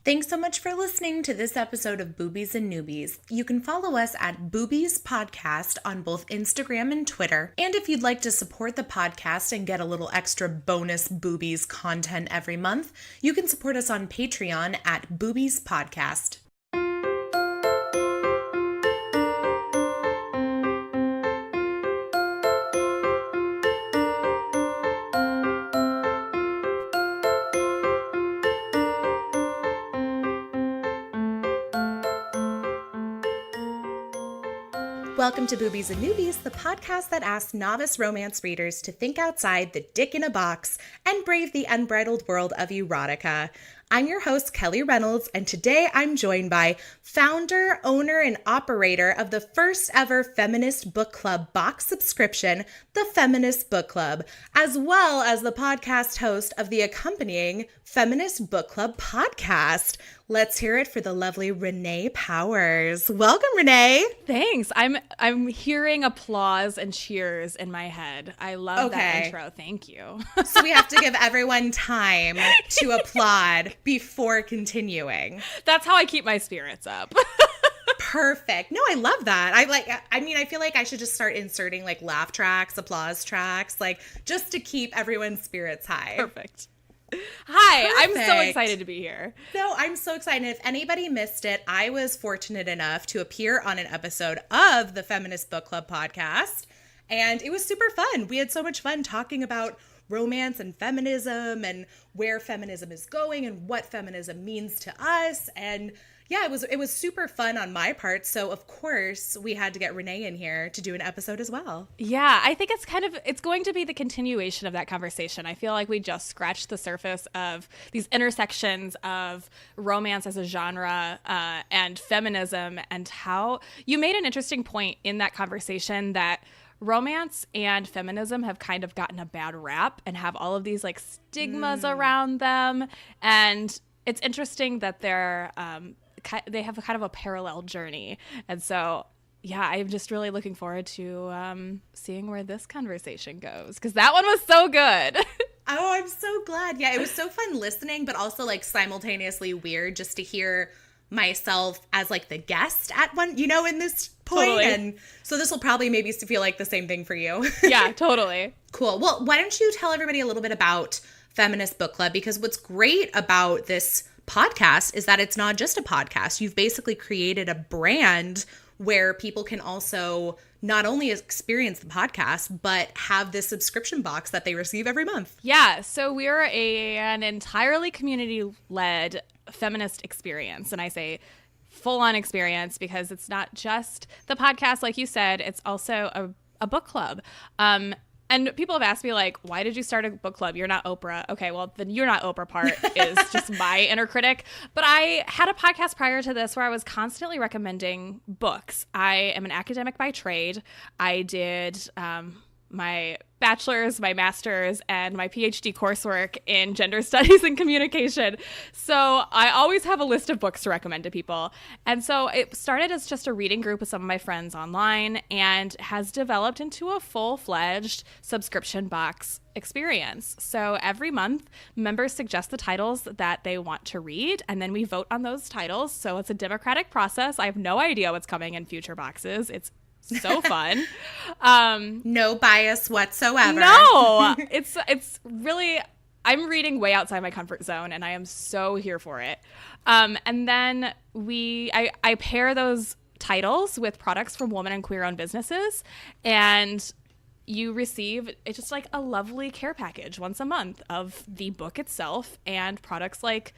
Thanks so much for listening to this episode of Boobies and Noobies. You can follow us at Boobies Podcast on both Instagram and Twitter. And if you'd like to support the podcast and get a little extra bonus Boobies content every month, you can support us on Patreon at Boobies Podcast. Welcome to Boobies and Noobies, the podcast that asks novice romance readers to think outside the dick in a box and brave the unbridled world of erotica. I'm your host, Kelly Reynolds, and today I'm joined by founder, owner, and operator of the first ever Feminist Book Club box subscription, the Feminist Book Club, as well as the podcast host of the accompanying Feminist Book Club podcast. Let's hear it for the lovely Reynaud Powers. Welcome, Reynaud. Thanks. I'm hearing applause and cheers in my head. I love that intro. Thank you. So we have to give everyone time to applaud before continuing. That's how I keep my spirits up. Perfect. No, I love that. I feel like I should just start inserting like laugh tracks, applause tracks, like just to keep everyone's spirits high. Perfect. Hi, Perfect. I'm so excited to be here. No, I'm so excited. If anybody missed it, I was fortunate enough to appear on an episode of the Feminist Book Club podcast, and it was super fun. We had so much fun talking about romance and feminism and where feminism is going and what feminism means to us. And yeah, it was super fun on my part. So of course we had to get Reynaud in here to do an episode as well. Yeah, I think it's going to be the continuation of that conversation. I feel like we just scratched the surface of these intersections of romance as a genre and feminism, and how you made an interesting point in that conversation that romance and feminism have kind of gotten a bad rap and have all of these like stigmas around them. And it's interesting that they have a kind of a parallel journey. And so, yeah, I'm just really looking forward to seeing where this conversation goes, because that one was so good. Oh, I'm so glad. Yeah, it was so fun listening, but also like simultaneously weird just to hear myself as like the guest at one, in this point. Totally. And so this will probably maybe feel like the same thing for you. Yeah, totally. Cool. Well, why don't you tell everybody a little bit about Feminist Book Club? Because what's great about this podcast is that it's not just a podcast. You've basically created a brand where people can also not only experience the podcast, but have this subscription box that they receive every month. Yeah. So we're an entirely community-led feminist experience. And I say full-on experience because it's not just the podcast, like you said, it's also a book club. And people have asked me, like, why did you start a book club? You're not Oprah. Okay, well, the you're not Oprah part is just my inner critic. But I had a podcast prior to this where I was constantly recommending books. I am an academic by trade. I did my bachelor's, my master's, and my PhD coursework in gender studies and communication. So I always have a list of books to recommend to people. And so it started as just a reading group with some of my friends online and has developed into a full-fledged subscription box experience. So every month, members suggest the titles that they want to read, and then we vote on those titles. So it's a democratic process. I have no idea what's coming in future boxes. It's so fun. No bias whatsoever. No, it's really, I'm reading way outside my comfort zone, and I am so here for it. And then I pair those titles with products from women and queer-owned businesses, and you receive, it's just like a lovely care package once a month of the book itself and products like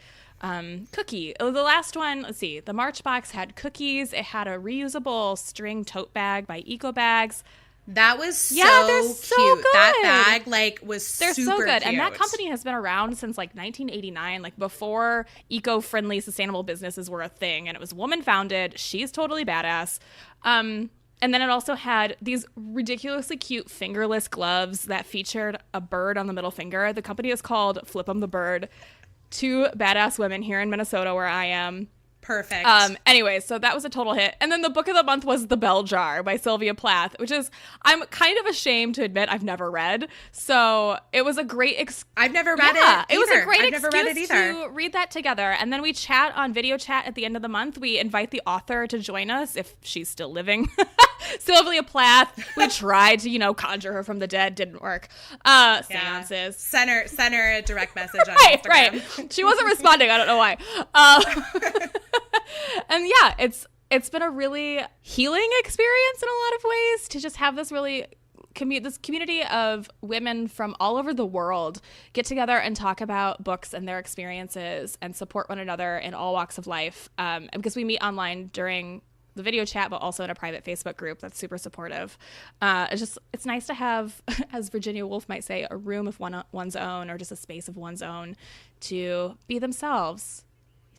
cookie. Oh, the last one, let's see, the March box had cookies. It had a reusable string tote bag by Eco Bags. That was they're cute. so good. That bag was They're super so good. cute. And that company has been around since like 1989, like before eco-friendly sustainable businesses were a thing. And it was woman founded. She's totally badass. And then it also had these ridiculously cute fingerless gloves that featured a bird on the middle finger. The company is called Flip 'em the Bird. Two badass women here in Minnesota where I am Perfect. Anyway, so that was a total hit. And then the book of the month was The Bell Jar by Sylvia Plath, which is, I'm kind of ashamed to admit I've never read. So it was a great I've never read it either. It was a great I've never read it either. to read that together. And then we chat on video chat at the end of the month. We invite the author to join us if she's still living. Sylvia Plath. We tried to, conjure her from the dead. Didn't work. Seances. Send her a direct message on Instagram. Right. She wasn't responding. I don't know why. And yeah, it's been a really healing experience in a lot of ways to just have this really this community of women from all over the world get together and talk about books and their experiences and support one another in all walks of life. Because we meet online during the video chat, but also in a private Facebook group that's super supportive. It's nice to have, as Virginia Woolf might say, a room of one's own, or just a space of one's own to be themselves.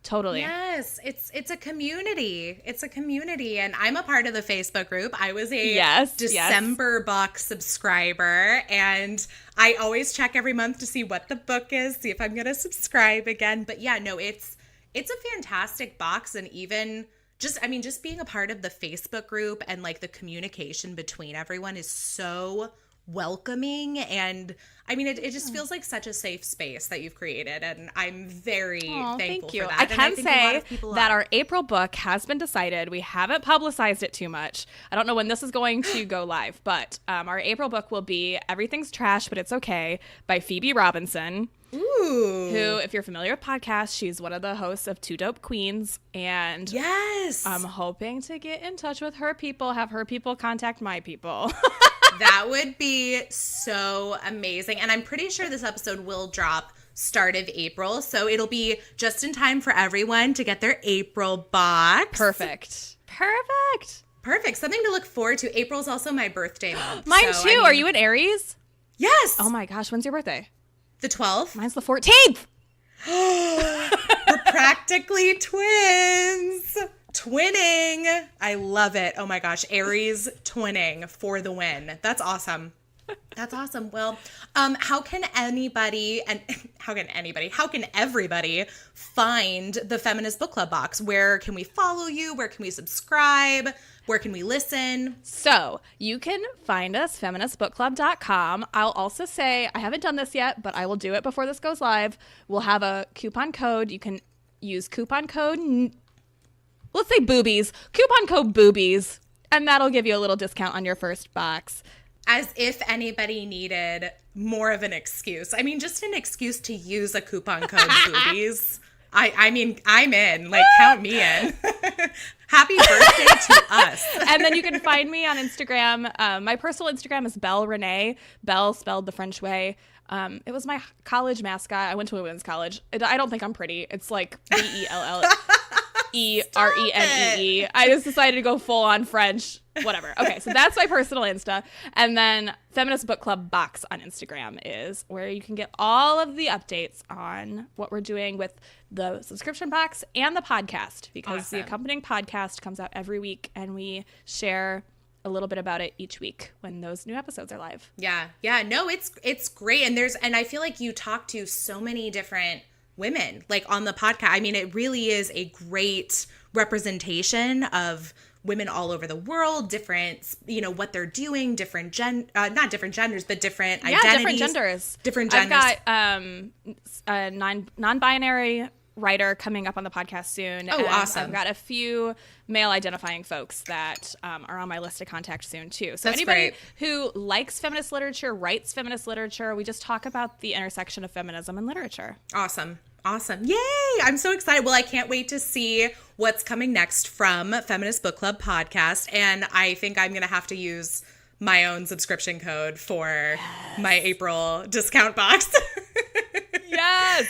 Totally. Yes, it's a community. It's a community, and I'm a part of the Facebook group. I was a December box subscriber, and I always check every month to see what the book is, see if I'm going to subscribe again. But yeah, no, it's a fantastic box, and even just being a part of the Facebook group and like the communication between everyone is so welcoming, and it just feels like such a safe space that you've created, and I'm very thankful for that. I can say that our April book has been decided. We haven't publicized it too much. I don't know when this is going to go live, but our April book will be Everything's Trash But It's Okay by Phoebe Robinson. Ooh. Who, if you're familiar with podcasts, she's one of the hosts of Two Dope Queens, and yes, I'm hoping to get in touch with her people, have her people contact my people. That would be so amazing. And I'm pretty sure this episode will drop start of April. So it'll be just in time for everyone to get their April box. Perfect. Something to look forward to. April's also my birthday month. Mine too. Are you an Aries? Yes. Oh my gosh. When's your birthday? The 12th. Mine's the 14th. We're practically twins. Twinning. I love it. Oh my gosh. Aries twinning for the win. That's awesome. Well, how can everybody find the Feminist Book Club box? Where can we follow you? Where can we subscribe? Where can we listen? So you can find us, feministbookclub.com. I'll also say, I haven't done this yet, but I will do it before this goes live. We'll have a coupon code. You can use coupon code, let's say boobies, coupon code boobies, and that'll give you a little discount on your first box. As if anybody needed more of an excuse. Just an excuse to use a coupon code boobies. I'm in. Count me in. Happy birthday to us. And then you can find me on Instagram. My personal Instagram is Belle Reynaud. Belle spelled the French way. It was my college mascot. I went to a women's college. I don't think I'm pretty. It's like BELLERENEE. I just decided to go full on French. Whatever. Okay, so that's my personal Insta. And then Feminist Book Club box on Instagram is where you can get all of the updates on what we're doing with the subscription box and the podcast, because the accompanying podcast comes out every week, and we share a little bit about it each week when those new episodes are live. Yeah. No, it's great. And I feel like you talk to so many different women on the podcast. It really is a great representation of women all over the world, different, what they're doing, not different genders, but different identities. Different genders. I've got a non-binary writer coming up on the podcast soon. Oh, awesome. I've got a few male identifying folks that are on my list to contact soon too. So That's anybody great. who likes feminist literature, writes feminist literature, we just talk about the intersection of feminism and literature. Awesome. Yay. I'm so excited. Well, I can't wait to see what's coming next from Feminist Book Club podcast. And I think I'm going to have to use my own subscription code for my April discount box. Yes.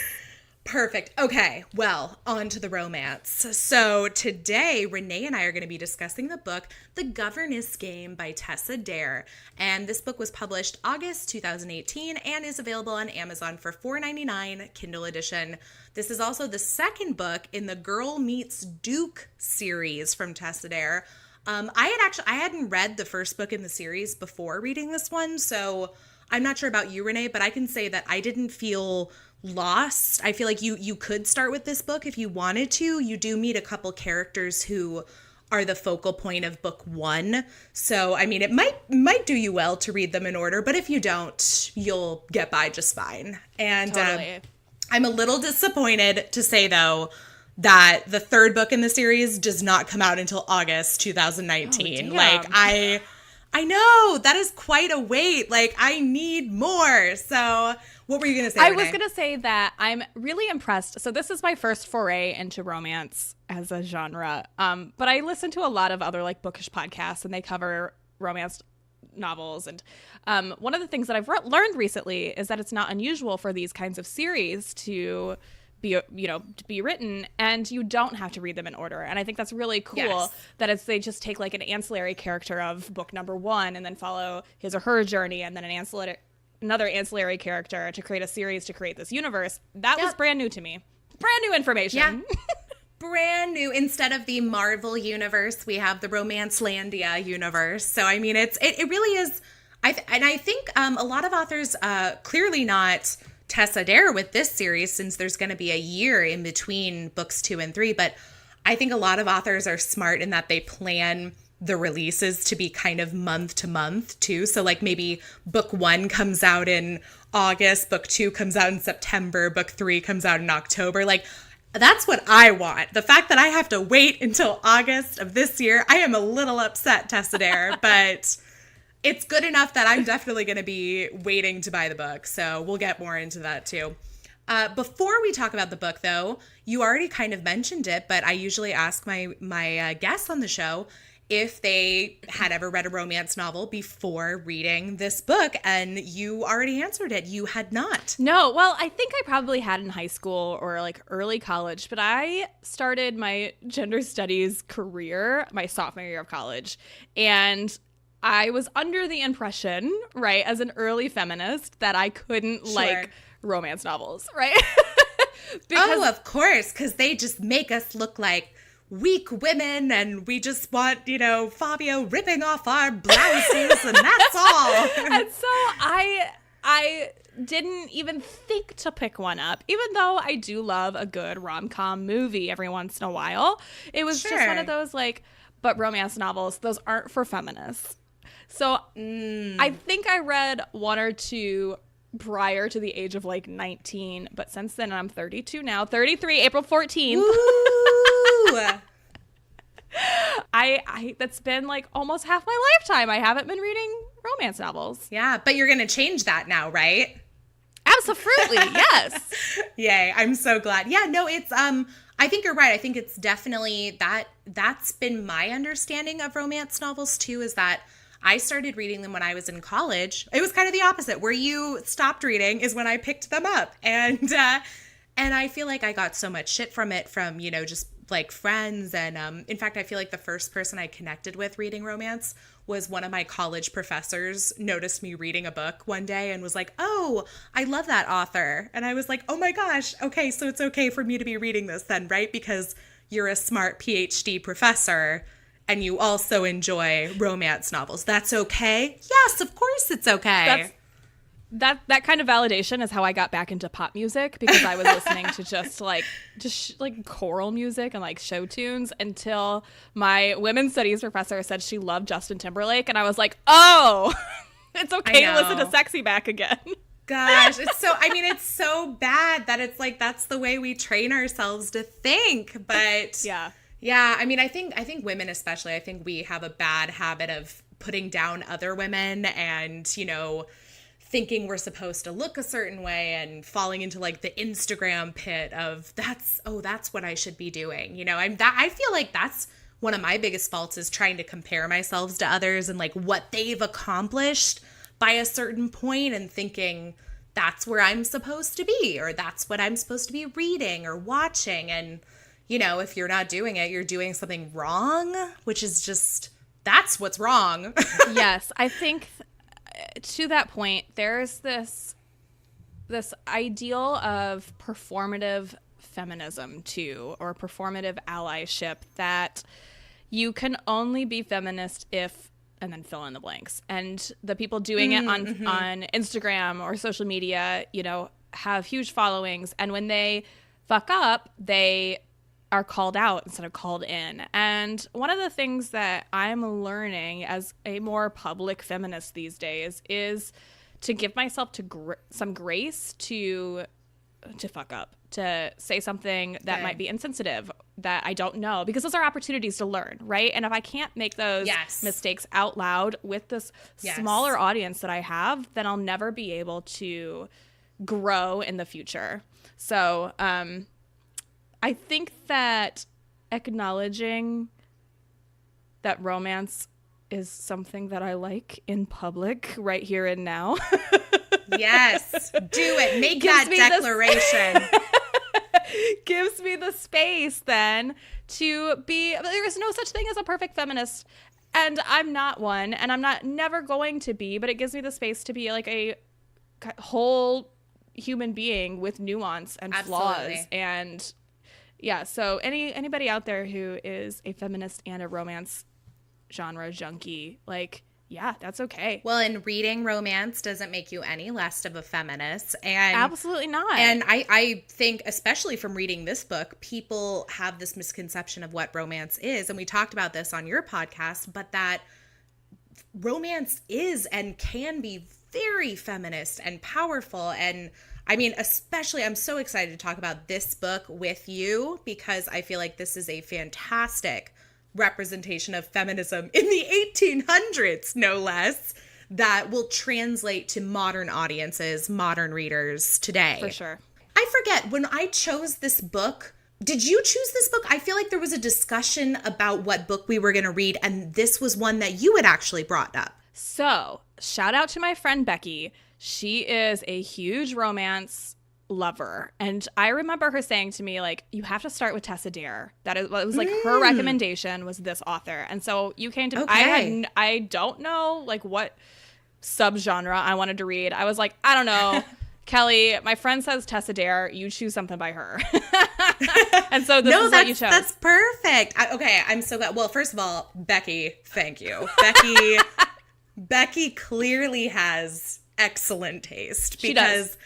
Perfect. Okay, well, on to the romance. So today, Reynaud and I are going to be discussing the book, The Governess Game by Tessa Dare. And this book was published August 2018 and is available on Amazon for $4.99 Kindle edition. This is also the second book in the Girl Meets Duke series from Tessa Dare. I hadn't read the first book in the series before reading this one, so I'm not sure about you, Reynaud, but I can say that I didn't feel lost. I feel like you could start with this book if you wanted to. You do meet a couple characters who are the focal point of book 1. So, I mean, it might do you well to read them in order, but if you don't, you'll get by just fine. And Totally. I'm a little disappointed to say, though, that the third book in the series does not come out until August 2019. Oh, like, I know, that is quite a wait. Like, I need more. So, what were you going to say, I Renee? was going to say that I'm really impressed. So this is my first foray into romance as a genre. But I listen to a lot of other like bookish podcasts, and they cover romance novels. And one of the things that I've learned recently is that it's not unusual for these kinds of series to be written, and you don't have to read them in order. And I think that's really cool. Yes. That they just take like an ancillary character of book number 1 and then follow his or her journey, and then another ancillary character to create a series to create this universe. That was brand new to me. Brand new information. Yeah. Brand new. Instead of the Marvel universe, we have the Romancelandia universe. So, I mean, it really is. I think a lot of authors, clearly not Tessa Dare with this series, since there's going to be a year in between books 2 and 3. But I think a lot of authors are smart in that they plan the releases to be kind of month to month too. So like maybe book 1 comes out in August, book 2 comes out in September, book 3 comes out in October. Like, that's what I want. The fact that I have to wait until August of this year, I am a little upset, Tessa Dare, but it's good enough that I'm definitely going to be waiting to buy the book. So we'll get more into that too. Before we talk about the book, though, you already kind of mentioned it, but I usually ask my guests on the show if they had ever read a romance novel before reading this book, and you already answered it. You had not. No, well, I think I probably had in high school or like early college, but I started my gender studies career my sophomore year of college, and I was under the impression, right, as an early feminist, that I couldn't like romance novels, right? Of course, because they just make us look like weak women, and we just want, Fabio ripping off our blouses, and that's all. And so I didn't even think to pick one up, even though I do love a good rom-com movie every once in a while. It was just one of those but romance novels, those aren't for feminists. So I think I read 1 or 2 prior to the age of 19, but since then, I'm 32 now, 33, April 14th. I that's been almost half my lifetime. I haven't been reading romance novels. Yeah, but you're going to change that now, right? Absolutely, yes. Yay, I'm so glad. Yeah, no, it's I think you're right. I think it's definitely that's been my understanding of romance novels too, is that I started reading them when I was in college. It was kind of the opposite. Where you stopped reading is when I picked them up. And I feel like I got so much shit from it from, just friends. And in fact, I feel like the first person I connected with reading romance was one of my college professors noticed me reading a book one day and was like, "Oh, I love that author." And I was like, "Oh my gosh, okay, so it's okay for me to be reading this then, right? Because you're a smart PhD professor and you also enjoy romance novels. That's okay?" Yes, of course it's okay. That kind of validation is how I got back into pop music, because I was listening to just choral music and show tunes until my women's studies professor said she loved Justin Timberlake, and I was like, "Oh, it's okay to listen to Sexy back again." Gosh, it's so bad that it's that's the way we train ourselves to think. But yeah, I think women especially, I think we have a bad habit of putting down other women and, thinking we're supposed to look a certain way and falling into the Instagram pit of that's what I should be doing. I feel like that's one of my biggest faults, is trying to compare myself to others and what they've accomplished by a certain point, and thinking that's where I'm supposed to be, or that's what I'm supposed to be reading or watching. And, if you're not doing it, you're doing something wrong, which is just, that's what's wrong. Yes, I think to that point, there's this ideal of performative feminism too, or performative allyship, that you can only be feminist if, and then fill in the blanks. And the people doing it on Instagram or social media, have huge followings, and when they fuck up, they are called out instead of called in. And one of the things that I'm learning as a more public feminist these days is to give myself some grace to fuck up, to say something that might be insensitive, that I don't know, because those are opportunities to learn, right? And if I can't make those mistakes out loud with this smaller audience that I have, then I'll never be able to grow in the future. So I think that acknowledging that romance is something that I like in public right here and now. Yes, do it. Make that declaration. Gives me the space then to be, there is no such thing as a perfect feminist, and I'm not one, and I'm never going to be, but it gives me the space to be like a whole human being with nuance and flaws. And yeah, so anybody out there who is a feminist and a romance genre junkie, like, yeah, that's okay. Well, and reading romance doesn't make you any less of a feminist. And absolutely not. And I think, especially from reading this book, people have this misconception of what romance is. And we talked about this on your podcast, but that romance is and can be very feminist and powerful. And I mean, especially, I'm so excited to talk about this book with you, because I feel like this is a fantastic representation of feminism in the 1800s, no less, that will translate to modern audiences, modern readers today. For sure. I forget, when I chose this book, did you choose this book? I feel like there was a discussion about what book we were going to read, and this was one that you had actually brought up. So, shout out to my friend Becky. She is a huge romance lover, and I remember her saying to me, like, you have to start with Tessa Dare. That is what was like her recommendation was this author. And so you came to I don't know like what subgenre I wanted to read. I was like, I don't know. Kelly, my friend says Tessa Dare, you choose something by her. And so this is what you chose. That's perfect. Okay, I'm so glad. Well, first of all, Becky, thank you. Becky clearly has excellent taste, because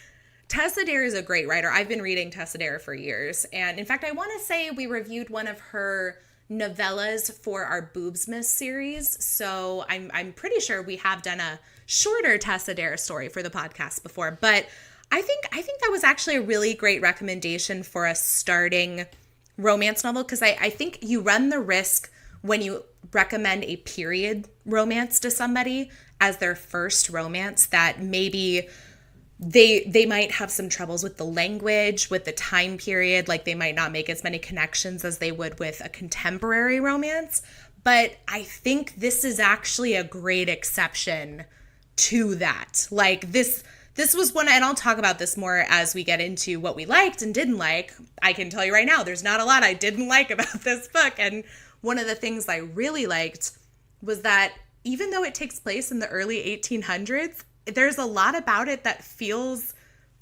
Tessa Dare is a great writer. I've been reading Tessa Dare for years. And in fact, I want to say we reviewed one of her novellas for our Boobsmas series. So I'm pretty sure we have done a shorter Tessa Dare story for the podcast before. But I think that was actually a really great recommendation for a starting romance novel, because I think you run the risk when you recommend a period romance to somebody as their first romance that maybe they might have some troubles with the language, with the time period, like they might not make as many connections as they would with a contemporary romance. But I think this is actually a great exception to that. Like this was one, and I'll talk about this more as we get into what we liked and didn't like. I can tell you right now, there's not a lot I didn't like about this book. And one of the things I really liked was that even though it takes place in the early 1800s, there's a lot about it that feels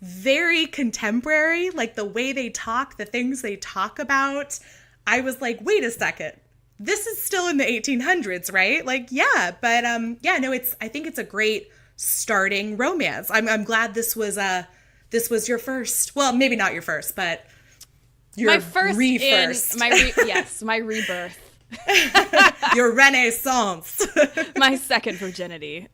very contemporary, like the way they talk, the things they talk about. I was like, wait a second, this is still in the 1800s, right? Like, yeah, but I think it's a great starting romance. I'm glad this was your first. Well, maybe not your first, but your re-first. My rebirth. Your renaissance. My second virginity.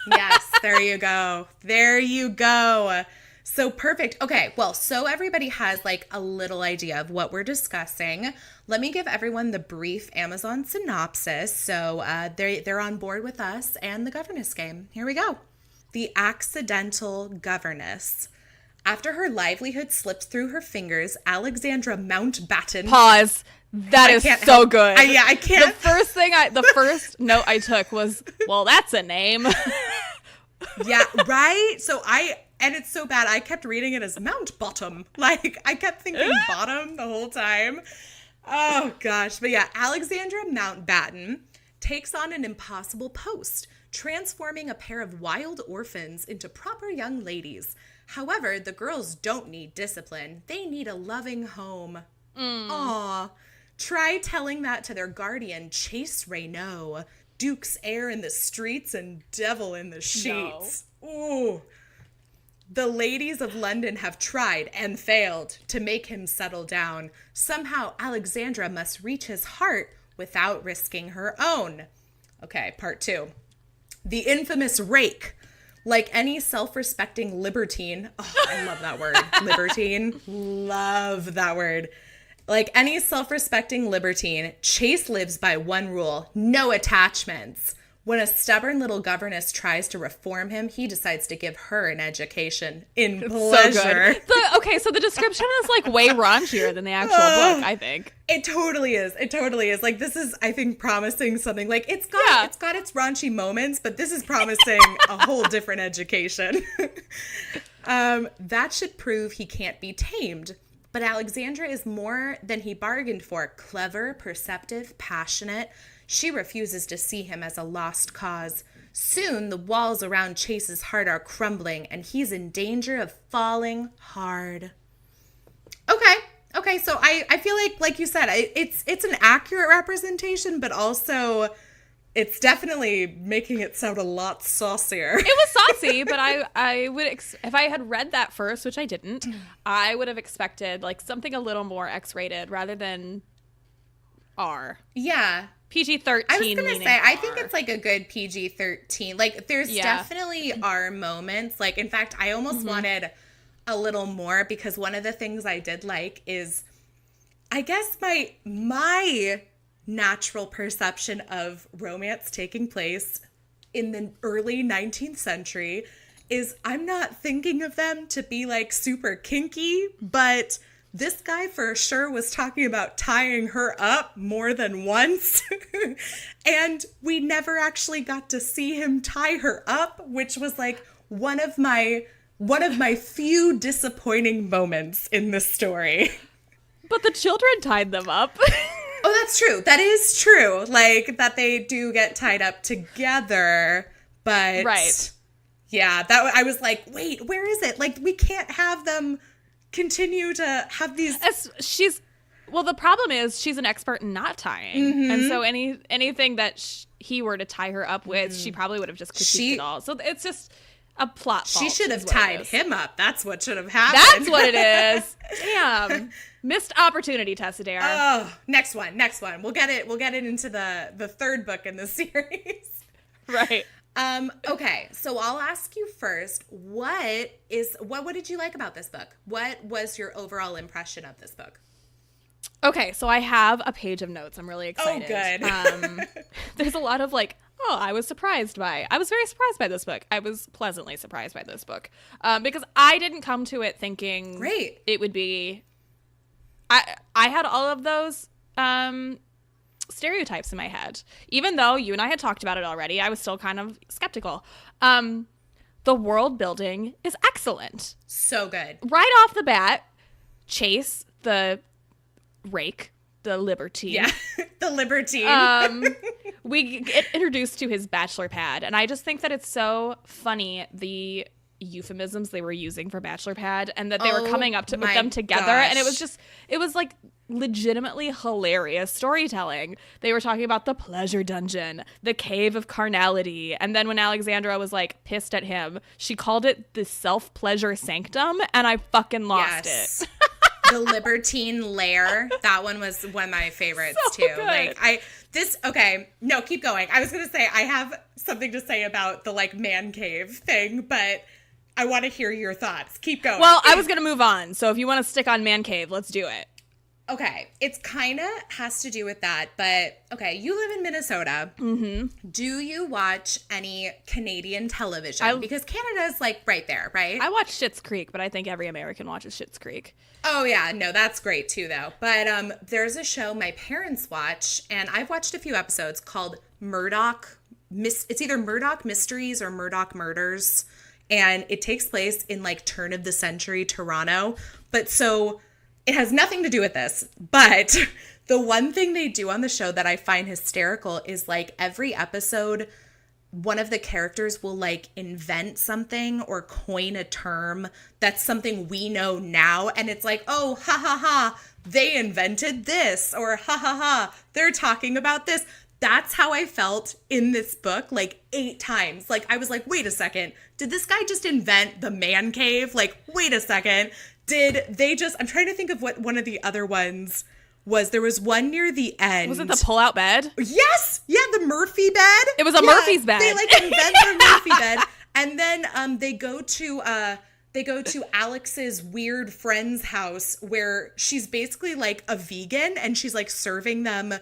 Yes, there you go. There you go. So perfect. Okay, well, so everybody has like a little idea of what we're discussing. Let me give everyone the brief Amazon synopsis so they're on board with us and the Governess Game. Here we go. The accidental governess. After her livelihood slipped through her fingers, Alexandra Mountbatten. Pause. That is so good. I can't. The first note I took was, well, that's a name. Yeah, right? And it's so bad, I kept reading it as Mountbottom. Like, I kept thinking bottom the whole time. Oh, gosh. But yeah, Alexandra Mountbatten takes on an impossible post, transforming a pair of wild orphans into proper young ladies. However, the girls don't need discipline. They need a loving home. Aw. Try telling that to their guardian, Chase Reynaud, Duke's heir in the streets and devil in the sheets. No. Ooh. The ladies of London have tried and failed to make him settle down. Somehow Alexandra must reach his heart without risking her own. Okay, part 2. The infamous rake. Like any self-respecting libertine. Oh, I love that word. Libertine. Love that word. Like any self-respecting libertine, Chase lives by one rule: no attachments. When a stubborn little governess tries to reform him, he decides to give her an education in pleasure. So the description is like way raunchier than the actual book, I think. It totally is. It totally is. Like, this is, I think, promising something. Like, it's got its raunchy moments, but this is promising a whole different education. That should prove he can't be tamed. But Alexandra is more than he bargained for. Clever, perceptive, passionate. She refuses to see him as a lost cause. Soon, the walls around Chase's heart are crumbling, and he's in danger of falling hard. Okay, so I feel like you said, it's an accurate representation, but also it's definitely making it sound a lot saucier. It was saucy, but I would, if I had read that first, which I didn't, I would have expected like something a little more X-rated rather than R. Yeah. PG-13. I was going to say, I think it's like a good PG-13. Like, there's definitely R moments. Like, in fact, I almost wanted a little more, because one of the things I did like is, I guess my natural perception of romance taking place in the early 19th century is I'm not thinking of them to be like super kinky, but this guy for sure was talking about tying her up more than once. And we never actually got to see him tie her up, which was like one of my few disappointing moments in this story. But the children tied them up. Oh, that's true. That is true. Like, that they do get tied up together, but right. Yeah, I was like, wait, where is it? Like, we can't have them continue to have these. Well, the problem is she's an expert in not tying, and so anything that he were to tie her up with, she probably would have just critiqued it all. So it's just a plot fault. She should have tied him up. That's what should have happened. That's what it is. Damn. Missed opportunity, Tessa Dare. Oh, next one. We'll get it into the third book in the series. Right. Okay, so I'll ask you first, what did you like about this book? What was your overall impression of this book? Okay, so I have a page of notes. I'm really excited. Oh, good. There's a lot of like, I was very surprised by this book. I was pleasantly surprised by this book. Because I didn't come to it thinking great. It would be, I had all of those, stereotypes in my head. Even though you and I had talked about it already, I was still kind of skeptical. The world building is excellent. So good. Right off the bat, Chase, the rake, the libertine. Yeah, the libertine. We get introduced to his bachelor pad, and I just think that it's so funny, the euphemisms they were using for bachelor pad, and that they were coming up with them together. Gosh. And it was like legitimately hilarious storytelling. They were talking about the pleasure dungeon, the cave of carnality, and then when Alexandra was like pissed at him, she called it the self-pleasure sanctum, and I fucking lost it. The libertine lair, that one was one of my favorites too. Good. No, keep going. I was gonna say I have something to say about the like man cave thing, but I want to hear your thoughts. Keep going. Well, I was gonna move on, so if you want to stick on man cave, let's do it. Okay, it's kind of has to do with that, but okay, you live in Minnesota. Mm-hmm. Do you watch any Canadian television? Because Canada's like right there, right? I watch Schitt's Creek, but I think every American watches Schitt's Creek. Oh yeah, no, that's great too though. But there's a show my parents watch, and I've watched a few episodes called Murdoch. It's either Murdoch Mysteries or Murdoch Murders, and it takes place in like turn of the century Toronto. But so it has nothing to do with this, but the one thing they do on the show that I find hysterical is like every episode, one of the characters will like invent something or coin a term that's something we know now. And it's like, oh, ha ha ha, they invented this, or ha ha ha, they're talking about this. That's how I felt in this book, like 8 times. Like, I was like, wait a second. Did this guy just invent the man cave? Like, wait a second. Did they just, I'm trying to think of what one of the other ones was. There was one near the end. Was it the pull-out bed? Yes. Yeah, the Murphy bed. It was a Murphy's bed. They, like, invent the Murphy bed. And then they go to Alex's weird friend's house where she's basically like a vegan and she's like serving them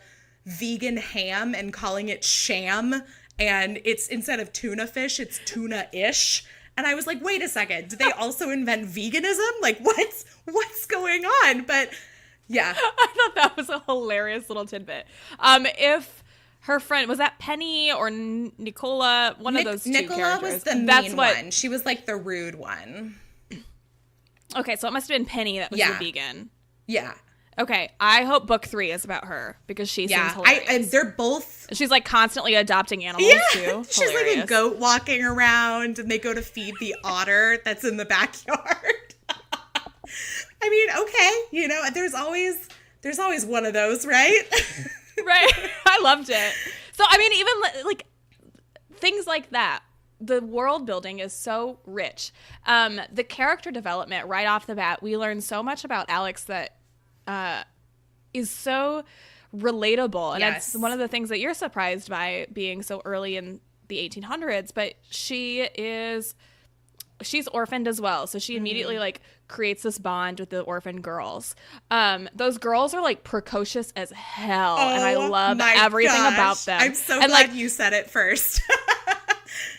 vegan ham and calling it sham. And it's, instead of tuna fish, it's tuna-ish. And I was like, wait a second, did they also invent veganism? Like, what's going on? But yeah. I thought that was a hilarious little tidbit. If her friend, was that Penny or Nicola? One of those two Nicola characters. was the mean one. She was like the rude one. Okay, so it must have been Penny that was the vegan. Yeah. Okay, I hope book 3 is about her because she seems hilarious. They're both. She's like constantly adopting animals too. She's hilarious. like a goat walking around, and they go to feed the otter that's in the backyard. I mean, okay, there's always one of those, right? Right. I loved it. So I mean, even like things like that. The world building is so rich. The character development right off the bat, we learn so much about Alex that is so relatable. And it's one of the things that you're surprised by being so early in the 1800s. But she's orphaned as well. So she immediately like creates this bond with the orphan girls. Those girls are like precocious as hell. And I love everything about them. I'm so glad you said it first.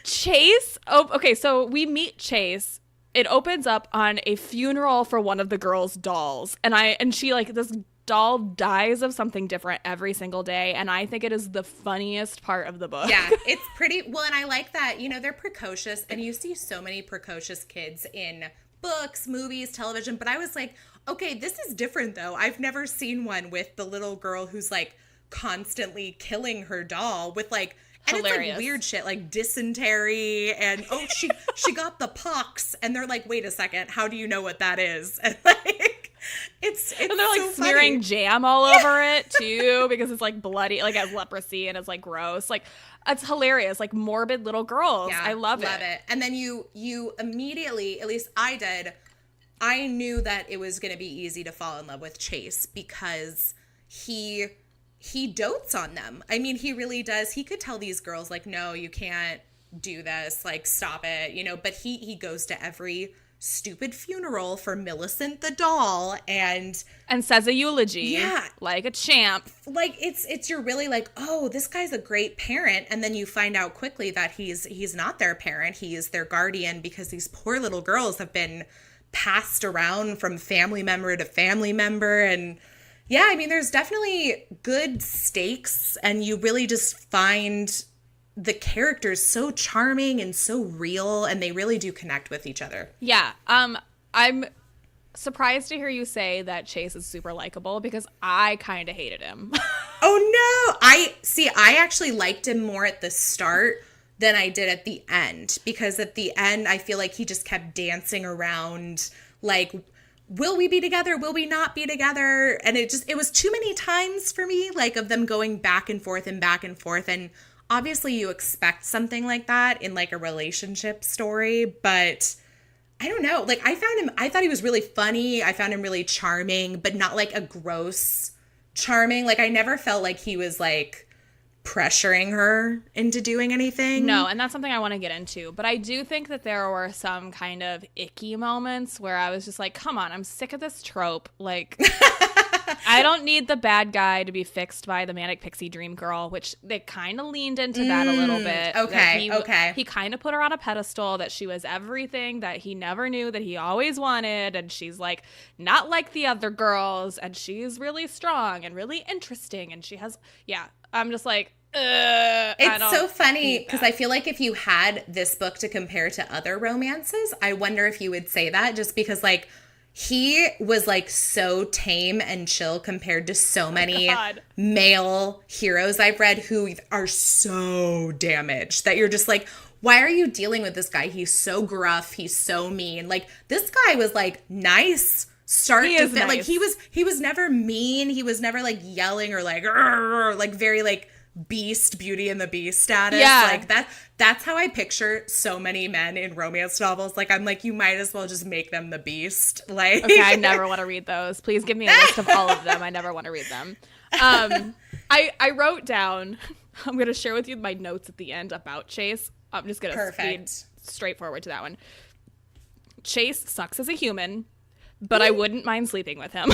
Chase. Oh, okay. So we meet Chase. It opens up on a funeral for one of the girls' dolls. And she like, this doll dies of something different every single day. And I think it is the funniest part of the book. Yeah, it's pretty, well, and I like that, they're precocious, and you see so many precocious kids in books, movies, television, but I was like, okay, this is different though. I've never seen one with the little girl who's like constantly killing her doll with like, and hilarious. It's like weird shit like dysentery and she got the pox, and they're like, wait a second, how do you know what that is? And like it's and they're like so smearing funny. Jam all over it too because it's like bloody, like has leprosy and it's like gross. Like it's hilarious, like morbid little girls. Yeah, I love it. And then you immediately, at least I did, I knew that it was going to be easy to fall in love with Chase because he dotes on them. I mean, he really does. He could tell these girls like, no, you can't do this, like stop it, but he goes to every stupid funeral for Millicent the doll and says a eulogy like a champ. Like it's you're really like, oh, this guy's a great parent, and then you find out quickly that he's not their parent, he is their guardian because these poor little girls have been passed around from family member to family member. And yeah, I mean, there's definitely good stakes, and you really just find the characters so charming and so real, and they really do connect with each other. Yeah. I'm surprised to hear you say that Chase is super likable because I kind of hated him. Oh, no. I actually liked him more at the start than I did at the end, because at the end, I feel like he just kept dancing around like, will we be together? Will we not be together? And it was too many times for me, like of them going back and forth and back and forth. And obviously you expect something like that in like a relationship story, but I don't know. Like I thought he was really funny. I found him really charming, but not like a gross charming. Like I never felt like he was like pressuring her into doing anything. No, and that's something I want to get into. But I do think that there were some kind of icky moments where I was just like, come on, I'm sick of this trope. Like, I don't need the bad guy to be fixed by the manic pixie dream girl, which they kind of leaned into that a little bit. Okay. He kind of put her on a pedestal that she was everything that he never knew that he always wanted. And she's like, not like the other girls. And she's really strong and really interesting. And she has, I'm just like, it's so funny because I feel like if you had this book to compare to other romances, I wonder if you would say that, just because like he was like so tame and chill compared to so many male heroes I've read who are so damaged that you're just like, why are you dealing with this guy? He's so gruff. He's so mean. Like this guy was like nice. Like he was never mean. He was never like yelling or like very like Beast, Beauty and the Beast status. Yeah. Like that's how I picture so many men in romance novels. Like, I'm like, you might as well just make them the Beast. Like, okay, I never want to read those. Please give me a list of all of them. I never want to read them. I wrote down, I'm going to share with you my notes at the end about Chase. I'm just going to speed straight forward to that one. Chase sucks as a human, but I wouldn't mind sleeping with him.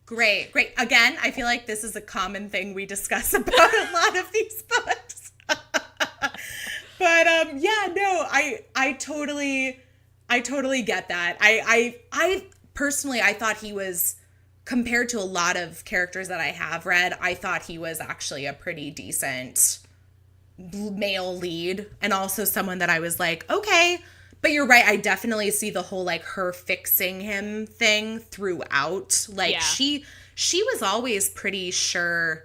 Great. Again, I feel like this is a common thing we discuss about a lot of these books. But I totally get that. I personally, I thought he was, compared to a lot of characters that I have read, I thought he was actually a pretty decent male lead, and also someone that I was like, okay. But you're right, I definitely see the whole, like, her fixing him thing throughout. Like, she was always pretty sure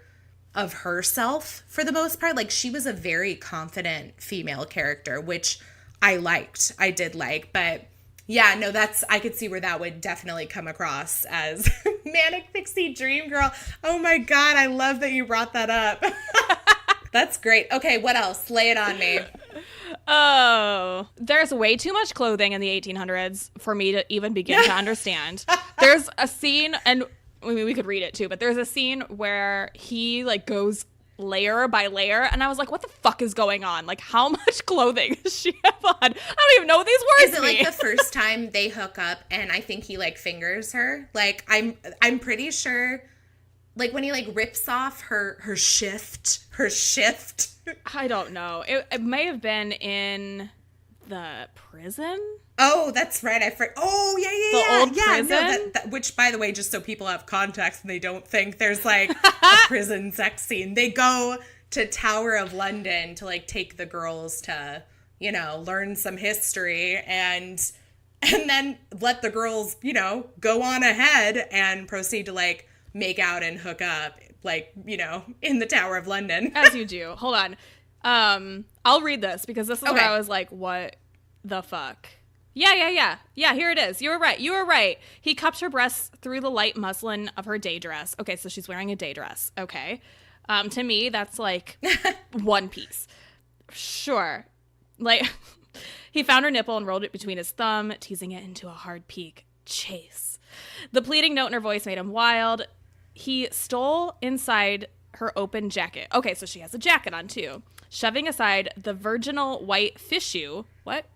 of herself for the most part. Like, she was a very confident female character, which I liked. I did like. But, yeah, no, I could see where that would definitely come across as manic pixie dream girl. Oh, my God, I love that you brought that up. That's great. Okay, what else? Lay it on me. Oh, there's way too much clothing in the 1800s for me to even begin to understand. There's a scene, and I mean, we could read it too, but there's a scene where he like goes layer by layer, and I was like, what the fuck is going on? Like, how much clothing does she have on? I don't even know what these words mean. Is it like the first time they hook up and I think he like fingers her? Like, I'm pretty sure, like, when he like rips off her shift. I don't know. It may have been in the prison. Oh, that's right. Oh, yeah. The old prison? No, which, by the way, just so people have context and they don't think there's like a prison sex scene. They go to Tower of London to like take the girls to, you know, learn some history and then let the girls, you know, go on ahead and proceed to like make out and hook up, like, you know, in the Tower of London. As you do. Hold on. I'll read this because this is where I was like, what the fuck? Yeah, here it is. You were right. He cupped her breasts through the light muslin of her day dress. Okay, so she's wearing a day dress. Okay. To me, that's like one piece. Sure. Like, he found her nipple and rolled it between his thumb, teasing it into a hard peak. Chase. The pleading note in her voice made him wild. He stole inside her open jacket. Okay, so she has a jacket on too. Shoving aside the virginal white fissue. What?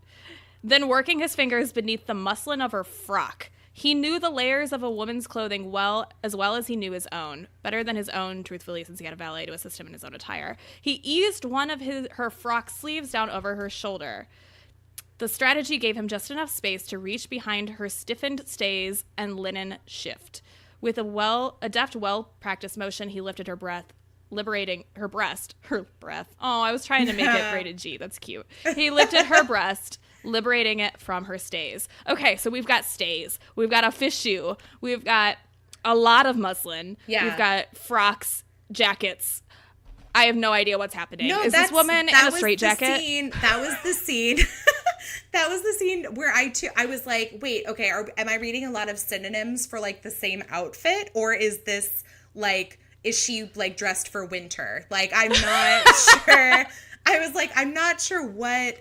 Then working his fingers beneath the muslin of her frock. He knew the layers of a woman's clothing well as he knew his own. Better than his own, truthfully, since he had a valet to assist him in his own attire. He eased one of her frock sleeves down over her shoulder. The strategy gave him just enough space to reach behind her stiffened stays and linen shift. With a deft, well-practiced motion, he lifted her breath, liberating her breast. Her breath. Oh, I was trying to make it rated G. That's cute. He lifted her breast, liberating it from her stays. Okay, so we've got stays. We've got a fissue. We've got a lot of muslin. Yeah. We've got frocks, jackets. I have no idea what's happening. No, is this woman in a straitjacket? That was the scene. That was the scene where I was like, wait, okay, am I reading a lot of synonyms for like the same outfit? Or is this like, is she like dressed for winter? Like, I'm not sure. I was like, I'm not sure what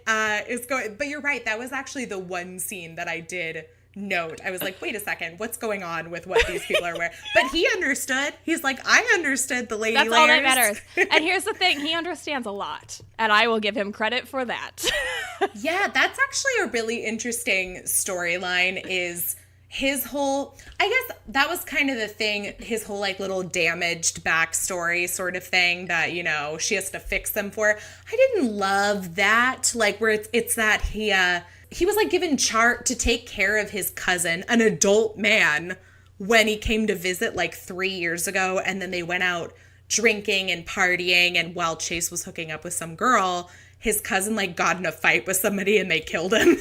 is going, but you're right. That was actually the one scene that I did note. I was like, wait a second, what's going on with what these people are wearing? But he understood. He's like, I understood the lady layers. That's all that matters. And here's the thing, he understands a lot, and I will give him credit for that. Yeah, that's actually a really interesting storyline, is his whole, I guess that was kind of the thing, his whole like little damaged backstory sort of thing that, you know, she has to fix them for. I didn't love that, like where it's that he was like given chart to take care of his cousin, an adult man, when he came to visit like 3 years ago. And then they went out drinking and partying. And while Chase was hooking up with some girl, his cousin like got in a fight with somebody and they killed him.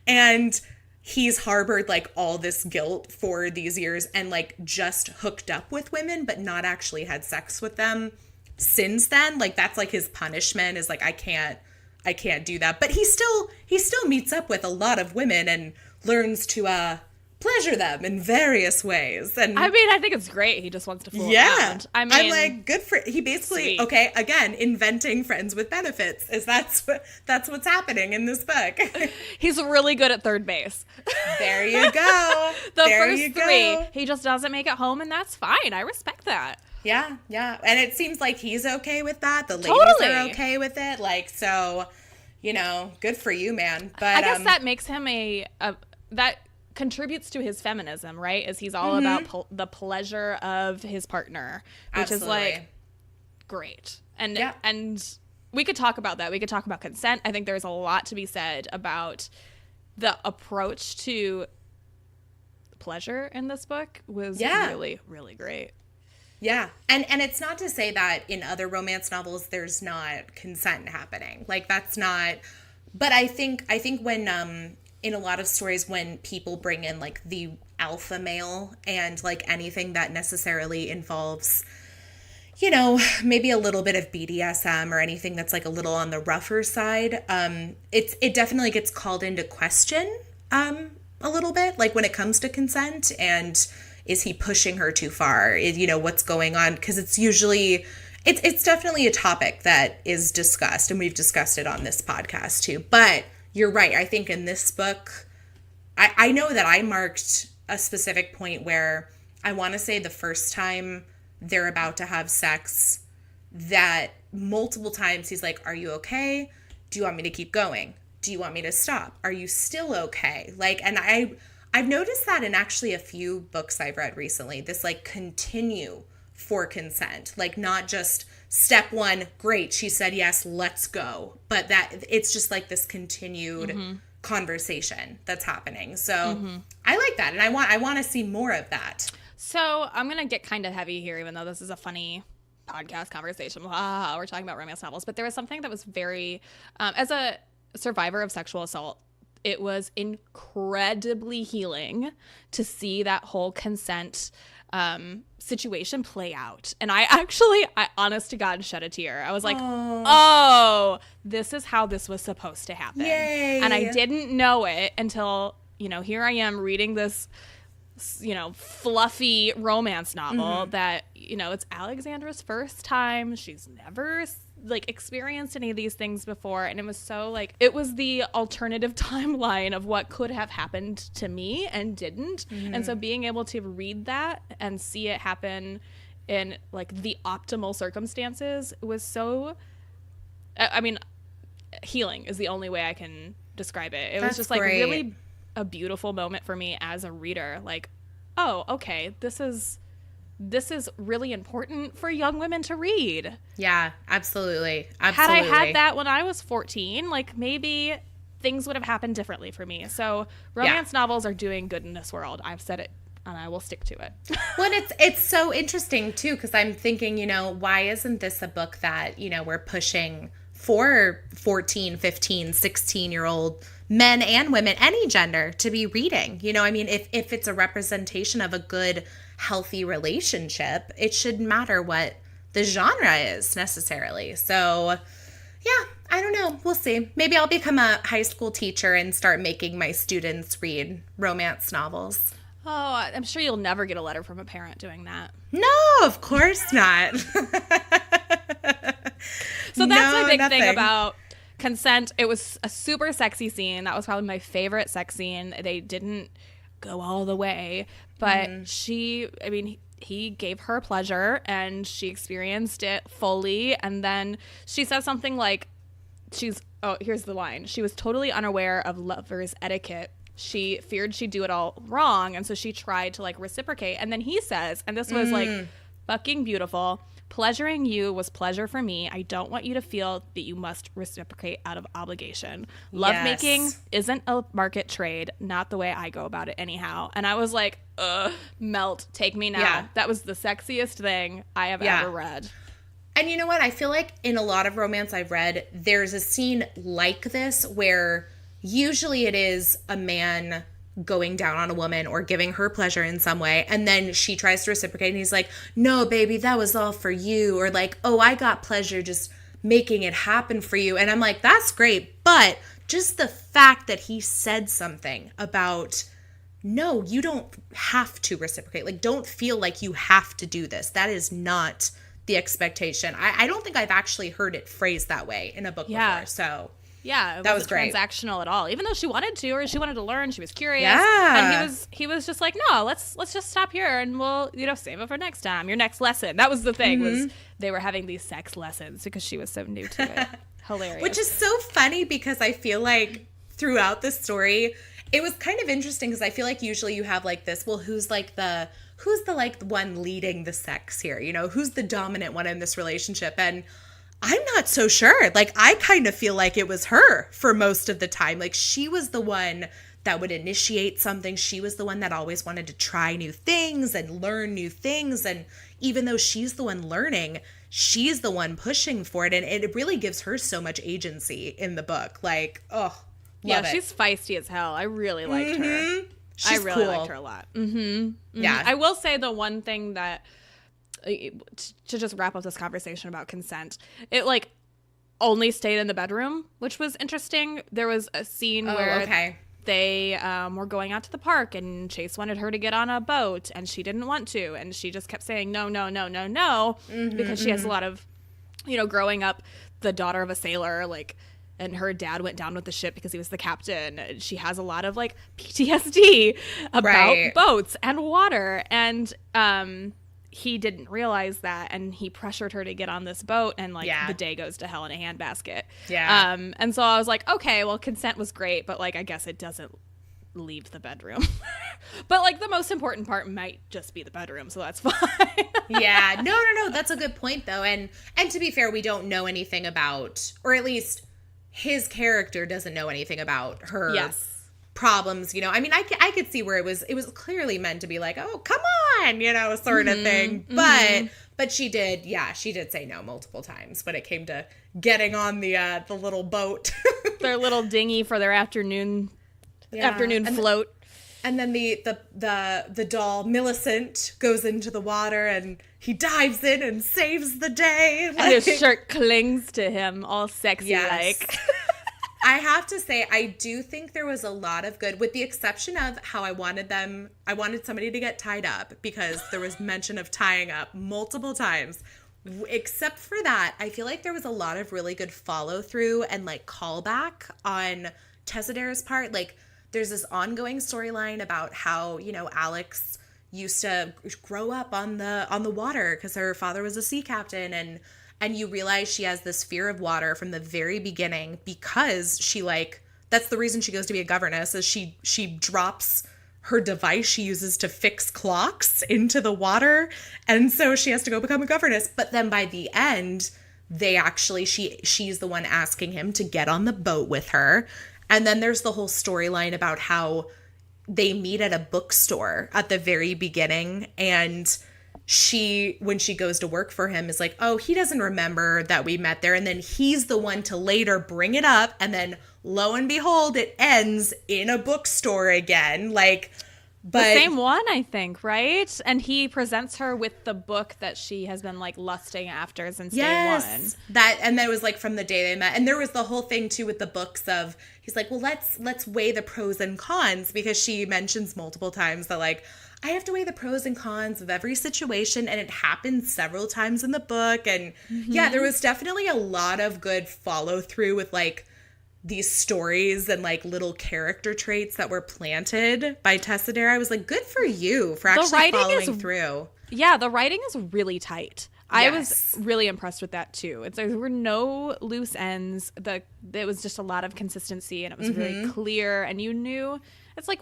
And he's harbored like all this guilt for these years and like just hooked up with women, but not actually had sex with them since then. Like that's like his punishment, is like, I can't do that. But he still meets up with a lot of women and learns to pleasure them in various ways. And I mean, I think it's great. He just wants to fool around. I mean, I'm like, good for, he basically, sweet. okay, again, inventing friends with benefits is that's what's happening in this book. He's really good at third base. There you go. The first three, he just doesn't make it home, and that's fine. I respect that. Yeah, yeah. And it seems like he's okay with that. The ladies Totally. are okay with it. Like, so, you know, good for you, man. But I guess that makes him that contributes to his feminism, right? Is he's all about the pleasure of his partner, which is like great. And and we could talk about that. We could talk about consent. I think there's a lot to be said about the approach to pleasure in this book was really, really great. Yeah. And it's not to say that in other romance novels there's not consent happening. Like, that's not, but I think when in a lot of stories when people bring in like the alpha male and like anything that necessarily involves, you know, maybe a little bit of BDSM or anything that's like a little on the rougher side, it definitely gets called into question a little bit, like when it comes to consent, and is he pushing her too far? You know, what's going on? Because it's usually, it's definitely a topic that is discussed, and we've discussed it on this podcast too. But you're right. I think in this book, I know that I marked a specific point where I want to say the first time they're about to have sex, that multiple times he's like, are you okay? Do you want me to keep going? Do you want me to stop? Are you still okay? Like, and I've noticed that in actually a few books I've read recently, this like continue for consent, like not just step one, great, she said yes, let's go. But that it's just like this continued conversation that's happening. So I like that. And I want to see more of that. So I'm going to get kind of heavy here, even though this is a funny podcast conversation. Wow, we're talking about romance novels. But there was something that was very, as a survivor of sexual assault, it was incredibly healing to see that whole consent situation play out. And I honest to God, shed a tear. I was like, oh, this is how this was supposed to happen. Yay. And I didn't know it until, you know, here I am reading this, you know, fluffy romance novel that, you know, it's Alexandra's first time. She's never like experienced any of these things before, and it was so like, it was the alternative timeline of what could have happened to me and didn't. And so being able to read that and see it happen in like the optimal circumstances was so, I mean, healing is the only way I can describe it. It was just like really a beautiful moment for me as a reader. Like, oh, okay, this is really important for young women to read. Yeah, absolutely. Had I had that when I was 14, like maybe things would have happened differently for me. So romance novels are doing good in this world. I've said it and I will stick to it. Well, it's so interesting too, because I'm thinking, you know, why isn't this a book that, you know, we're pushing for 14, 15, 16-year-old men and women, any gender, to be reading? You know, I mean, if it's a representation of a good, healthy relationship, it shouldn't matter what the genre is necessarily. So yeah, I don't know. We'll see. Maybe I'll become a high school teacher and start making my students read romance novels. Oh, I'm sure you'll never get a letter from a parent doing that. No, of course not. So that's my big thing about consent. It was a super sexy scene. That was probably my favorite sex scene. They didn't go all the way, but he gave her pleasure and she experienced it fully. And then she says something like, here's the line. She was totally unaware of lovers' etiquette. She feared she'd do it all wrong, and so she tried to like reciprocate. And then he says, and this was like fucking beautiful, pleasuring you was pleasure for me. I don't want you to feel that you must reciprocate out of obligation. Lovemaking isn't a market trade, not the way I go about it anyhow. And I was like, melt, take me now. Yeah. That was the sexiest thing I have ever read. And you know what? I feel like in a lot of romance I've read, there's a scene like this where usually it is a man going down on a woman or giving her pleasure in some way, and then she tries to reciprocate and he's like, no, baby, that was all for you. Or like, oh, I got pleasure just making it happen for you. And I'm like, that's great. But just the fact that he said something about no, you don't have to reciprocate. Like, don't feel like you have to do this. That is not the expectation. I don't think I've actually heard it phrased that way in a book before. So yeah, it that wasn't was great. Transactional at all. Even though she wanted to, or she wanted to learn, she was curious. Yeah. And he was just like, no, let's just stop here and we'll, save it for next time. Your next lesson. That was the thing, was they were having these sex lessons because she was so new to it. Hilarious. Which is so funny because I feel like throughout the story, it was kind of interesting because I feel like usually you have like this, well, who's the one leading the sex here? Who's the dominant one in this relationship? And I'm not so sure. Like, I kind of feel like it was her for most of the time. Like, she was the one that would initiate something. She was the one that always wanted to try new things and learn new things. And even though she's the one learning, she's the one pushing for it. And it really gives her so much agency in the book. Like, oh, love it. She's feisty as hell. I really liked her. She's I really cool. liked her a lot. Yeah. I will say the one thing that, to just wrap up this conversation about consent, it like only stayed in the bedroom, which was interesting. There was a scene where they were going out to the park and Chase wanted her to get on a boat and she didn't want to, and she just kept saying no, because she has a lot of, growing up the daughter of a sailor, like, and her dad went down with the ship because he was the captain. She has a lot of like PTSD about boats and water, and he didn't realize that, and he pressured her to get on this boat, and like the day goes to hell in a handbasket. And so I was like, okay, well, consent was great, but like I guess it doesn't leave the bedroom. But like the most important part might just be the bedroom, so that's fine. No, that's a good point though. And to be fair, we don't know anything about, or at least his character doesn't know anything about her problems. I mean, I could see where it was clearly meant to be like, oh, come on, sort of thing. But she did say no multiple times when it came to getting on the little boat. Their little dinghy for their afternoon float. And then the doll Millicent goes into the water and he dives in and saves the day. And his shirt clings to him, all sexy like. I have to say, I do think there was a lot of good, with the exception of how I wanted somebody to get tied up, because there was mention of tying up multiple times. Except for that, I feel like there was a lot of really good follow through and like callback on Tessa's part. Like, there's this ongoing storyline about how, Alex used to grow up on the water because her father was a sea captain, and you realize she has this fear of water from the very beginning because that's the reason she goes to be a governess, is she drops her device she uses to fix clocks into the water, and so she has to go become a governess. But then by the end, she's the one asking him to get on the boat with her. And then there's the whole storyline about how they meet at a bookstore at the very beginning, and when she goes to work for him, is like, oh, he doesn't remember that we met there. And then he's the one to later bring it up. And then lo and behold, it ends in a bookstore again. Like, but the same one, I think, right? And he presents her with the book that she has been like lusting after since day one. And that was like from the day they met. And there was the whole thing too with the books of, he's like, well, let's weigh the pros and cons, because she mentions multiple times that like, I have to weigh the pros and cons of every situation, and it happens several times in the book. And there was definitely a lot of good follow through with like these stories and like little character traits that were planted by Tessa. I was like, good for you for actually following through. Yeah, the writing is really tight. I was really impressed with that too. There were no loose ends. It was just a lot of consistency, and it was very clear. And you knew, it's like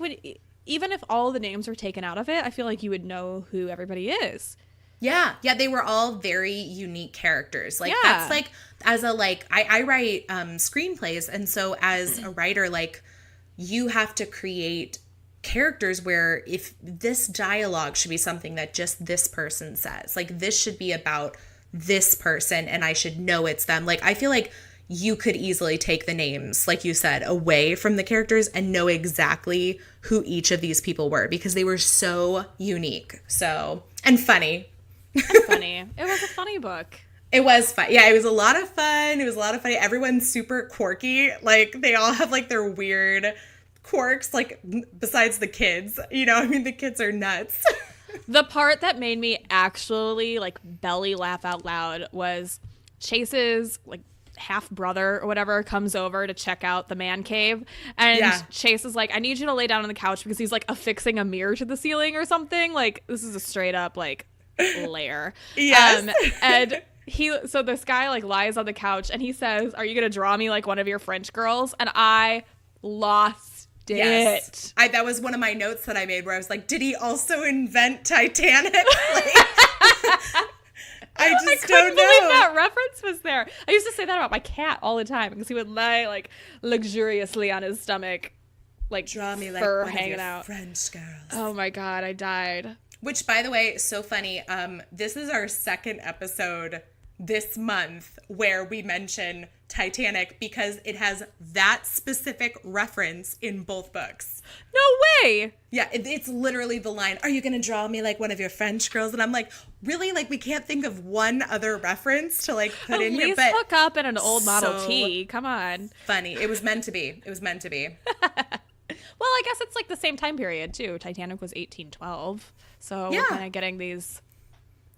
even if all the names were taken out of it, I feel like you would know who everybody is. Yeah, they were all very unique characters. Like, that's like, as a, like, I write screenplays, and so as a writer, like, you have to create characters where if this dialogue should be something that just this person says, like, this should be about this person, and I should know it's them. Like, I feel like you could easily take the names, like you said, away from the characters and know exactly who each of these people were, because they were so unique. So, and funny. It was a funny book. It was fun. Yeah, it was a lot of fun. Everyone's super quirky. Like, they all have like their weird quirks, like, besides the kids. You know, I mean, the kids are nuts. The part that made me actually, like, belly laugh out loud was Chase's, like, half-brother or whatever comes over to check out the man cave. And Chase is like, I need you to lay down on the couch because he's, like, affixing a mirror to the ceiling or something. Like, this is a straight-up, like, lair. Yes. And so this guy, like, lies on the couch and he says, are you going to draw me like one of your French girls? And I lost it. Yes. That was one of my notes that I made where I was like, did he also invent Titanic? Like, I just don't know. Believe that reference was there. I used to say that about my cat all the time because he would lie, like, luxuriously on his stomach, like, draw me like fur one hanging of your out. French girls. Oh my God, I died. Which, by the way, so funny. This is our second episode this month where we mention Titanic because it has that specific reference in both books. No way. Yeah, it's literally the line, are you going to draw me like one of your French girls? And I'm like, really? Like, we can't think of one other reference to, like, put in here? But hook up in an old Model T. Come on. Funny. It was meant to be. It was meant to be. Well, I guess it's like the same time period, too. Titanic was 1812. So we're kind of getting these.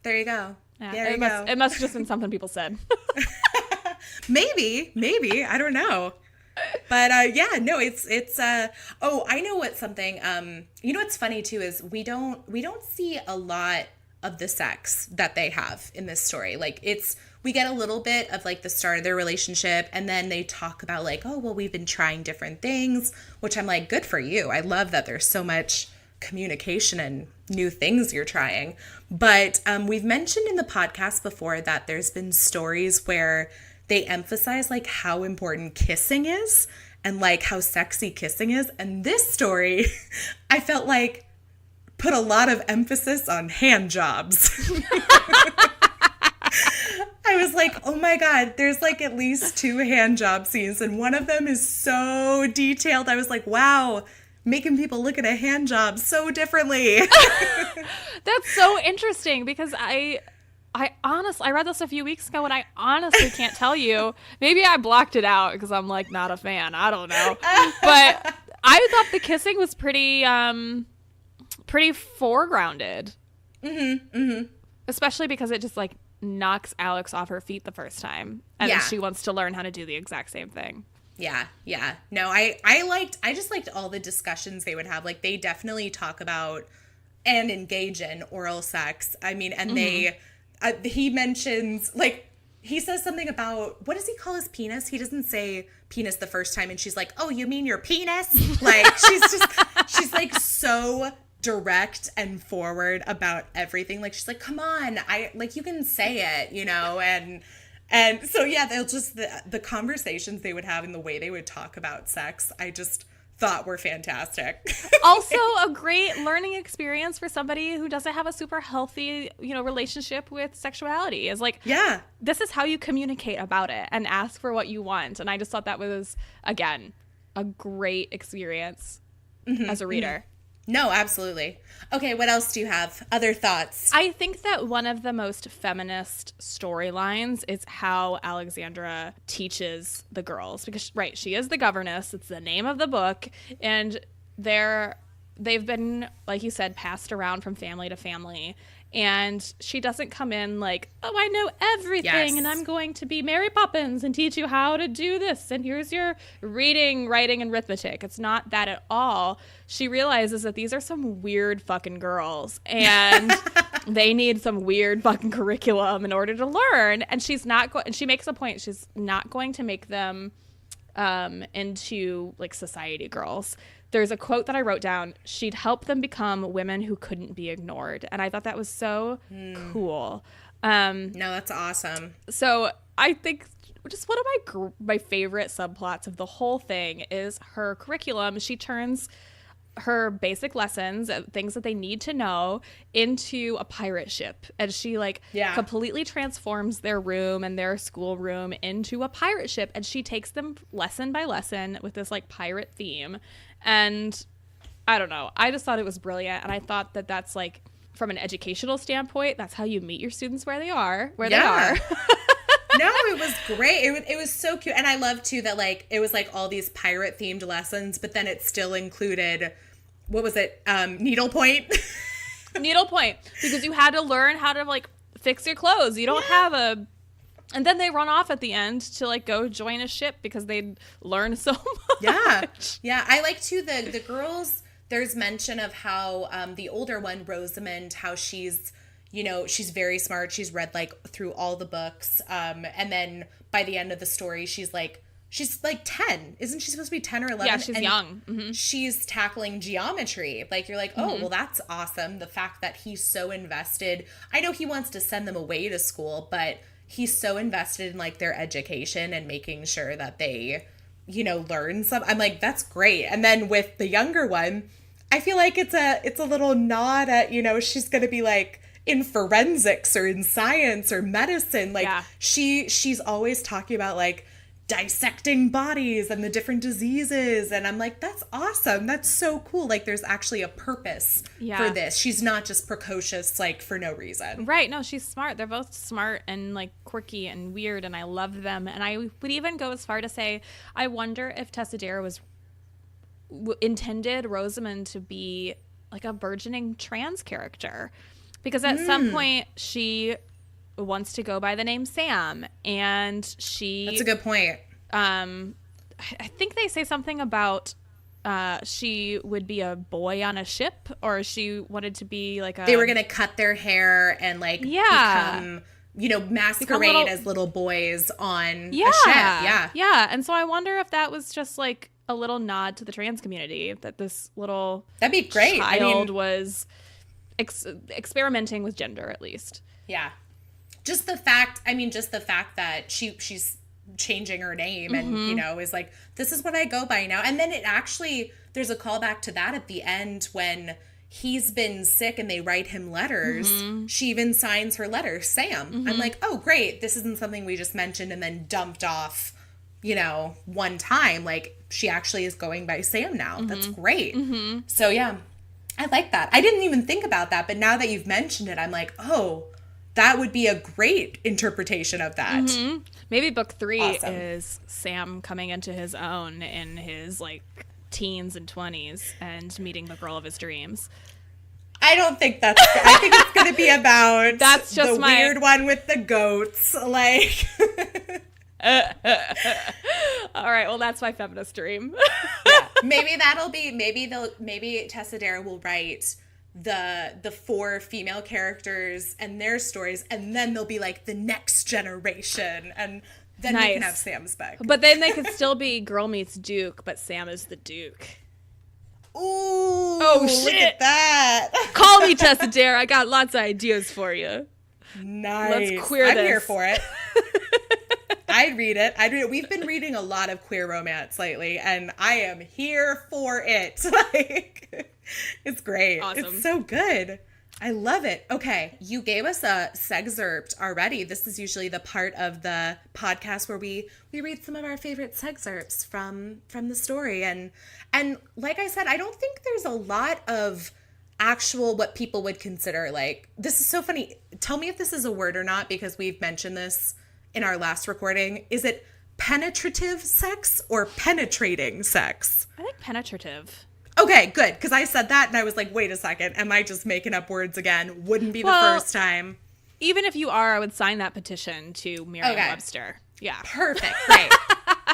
There you go. Yeah, it must have just been something people said. Maybe. I don't know. But it's I know what something, you know what's funny too is we don't see a lot of the sex that they have in this story. Like, we get a little bit of, like, the start of their relationship, and then they talk about, like, oh, well, we've been trying different things, which I'm like, good for you. I love that there's so much communication and new things you're trying. But we've mentioned in the podcast before that there's been stories where they emphasize, like, how important kissing is and, like, how sexy kissing is. And this story, I felt like, put a lot of emphasis on hand jobs. I was like, oh my God, there's, like, at least 2 hand job scenes, and one of them is so detailed. I was like, wow, making people look at a hand job so differently. That's so interesting because I honestly, I read this a few weeks ago and I honestly can't tell you. Maybe I blocked it out because I'm, like, not a fan. I don't know. But I thought the kissing was pretty foregrounded. Mm-hmm. Mm-hmm. Especially because it just, like, knocks Alex off her feet the first time. And then she wants to learn how to do the exact same thing. Yeah. No, I just liked all the discussions they would have. Like, they definitely talk about and engage in oral sex. I mean, and he mentions, like, he says something about, what does he call his penis? He doesn't say penis the first time, and she's like, oh, you mean your penis? Like, she's like so direct and forward about everything. Like, she's like, come on, you can say it, you know, and so, yeah, they'll just, the conversations they would have and the way they would talk about sex, I just thought were fantastic. Also a great learning experience for somebody who doesn't have a super healthy, you know, relationship with sexuality. Is like, this is how you communicate about it and ask for what you want. And I just thought that was, again, a great experience as a reader. Mm-hmm. No, absolutely. Okay, what else do you have? Other thoughts? I think that one of the most feminist storylines is how Alexandra teaches the girls. Because, right, she is the governess. It's the name of the book. And they've been, like you said, passed around from family to family. And she doesn't come in like, oh, I know everything, and I'm going to be Mary Poppins and teach you how to do this, and here's your reading, writing, and arithmetic. It's not that at all. She realizes that these are some weird fucking girls, and they need some weird fucking curriculum in order to learn. And she's not and she makes a point. She's not going to make them into, like, society girls. There's a quote that I wrote down. She'd help them become women who couldn't be ignored. And I thought that was so cool. No, that's awesome. So I think just one of my favorite subplots of the whole thing is her curriculum. She turns her basic lessons, things that they need to know, into a pirate ship. And she, like, completely transforms their room and their schoolroom into a pirate ship. And she takes them lesson by lesson with this, like, pirate theme. And I don't know. I just thought it was brilliant. And I thought that that's, like, from an educational standpoint, that's how you meet your students where they are. No, it was great. It was so cute. And I love too that like it was like all these pirate themed lessons, but then it still included, what was it? Needlepoint. Needlepoint, because you had to learn how to like fix your clothes. You don't have a, and then they run off at the end to like go join a ship because they learn so much. Yeah. I like too the girls. There's mention of how the older one, Rosamond, how she's, you know, she's very smart. She's read like through all the books. And then by the end of the story, she's like 10. Isn't she supposed to be 10 or 11? Yeah, she's and young. Mm-hmm. She's tackling geometry. Like, you're like, oh, well, that's awesome. The fact that he's so invested. I know he wants to send them away to school, but he's so invested in like their education and making sure that they, you know, learn some. I'm like, that's great. And then with the younger one, I feel like it's a little nod at, you know, she's going to be like in forensics or in science or medicine. Like she's always talking about like dissecting bodies and the different diseases. And I'm like, that's awesome. That's so cool. Like there's actually a purpose for this. She's not just precocious, like for no reason. Right. No, she's smart. They're both smart and like quirky and weird. And I love them. And I would even go as far to say, I wonder if Tessa was intended Rosamond to be like a burgeoning trans character. Because at some point she wants to go by the name Sam, and she... That's a good point. I think they say something about she would be a boy on a ship, or she wanted to be like a... They were going to cut their hair and like become, you know, masquerade as little boys on a ship. Yeah. And so I wonder if that was just like a little nod to the trans community, that this little... That'd be great. Child was... experimenting with gender, at least. Yeah. Just the fact that she's changing her name and, you know, is like, this is what I go by now. And then it actually, there's a callback to that at the end when he's been sick and they write him letters. She even signs her letter, Sam. I'm like, oh, great. This isn't something we just mentioned and then dumped off, you know, one time. Like, she actually is going by Sam now. That's great. So, yeah. I like that. I didn't even think about that, but now that you've mentioned it, I'm like, oh, that would be a great interpretation of that. Maybe book 3 is Sam coming into his own in his like teens and 20s and meeting the girl of his dreams. I don't think that's... I think it's going to be about that's just the weird one with the goats. Like... All right, well, that's my feminist dream. Yeah, maybe that'll be, maybe Tessa will write the 4 female characters and their stories, and then they'll be like the next generation, and then we can have Sam's back. But then they could still be Girl Meets Duke, but Sam is the Duke. Ooh, oh shit! Look at that. Call me Tessa. I got lots of ideas for you. Nice. Let's queer this. I'm here for it. I'd read it. We've been reading a lot of queer romance lately, and I am here for it. Like, it's great. Awesome. It's so good. I love it. Okay, you gave us a sexcerpt already. This is usually the part of the podcast where we read some of our favorite sexcerpts from the story. And like I said, I don't think there's a lot of actual what people would consider, like, this is so funny. Tell me if this is a word or not, because we've mentioned this in our last recording. Is it penetrative sex or penetrating sex? I think penetrative. Okay, good. Because I said that and I was like, wait a second. Am I just making up words again? Wouldn't be the first time. Even if you are, I would sign that petition to Merriam-Webster. Yeah. Perfect. Great.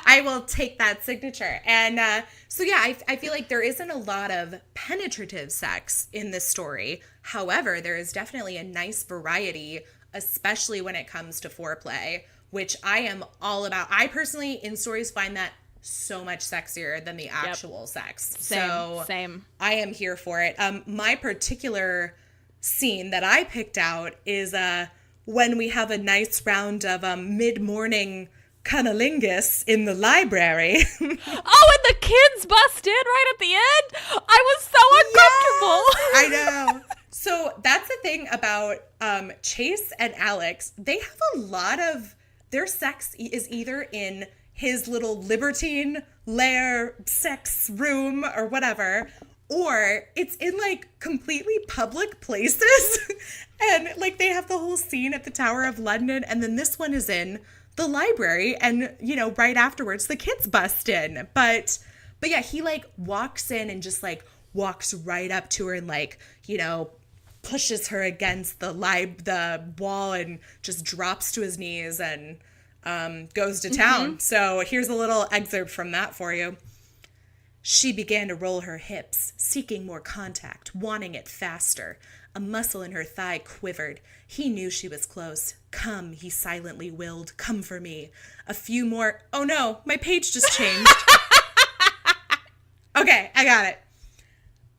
I will take that signature. And so, yeah, I feel like there isn't a lot of penetrative sex in this story. However, there is definitely a nice variety, especially when it comes to foreplay, which I am all about. I personally, in stories, find that so much sexier than the actual sex. Same. I am here for it. My particular scene that I picked out is when we have a nice round of mid-morning cunnilingus in the library. Oh, and the kids bust in right at the end? I was so uncomfortable. Yes, I know. So that's the thing about Chase and Alex. They have a lot of... Their sex is either in his little libertine lair sex room or whatever, or it's in like completely public places. And like they have the whole scene at the Tower of London, and then this one is in the library, and, you know, right afterwards the kids bust in. But yeah, he like walks in and just like walks right up to her and like, you know, pushes her against the wall and just drops to his knees and goes to town. So here's a little excerpt from that for you. She began to roll her hips, seeking more contact, wanting it faster. A muscle in her thigh quivered. He knew she was close. Come, he silently willed. Come for me. A few more. Oh no, my page just changed. Okay, I got it.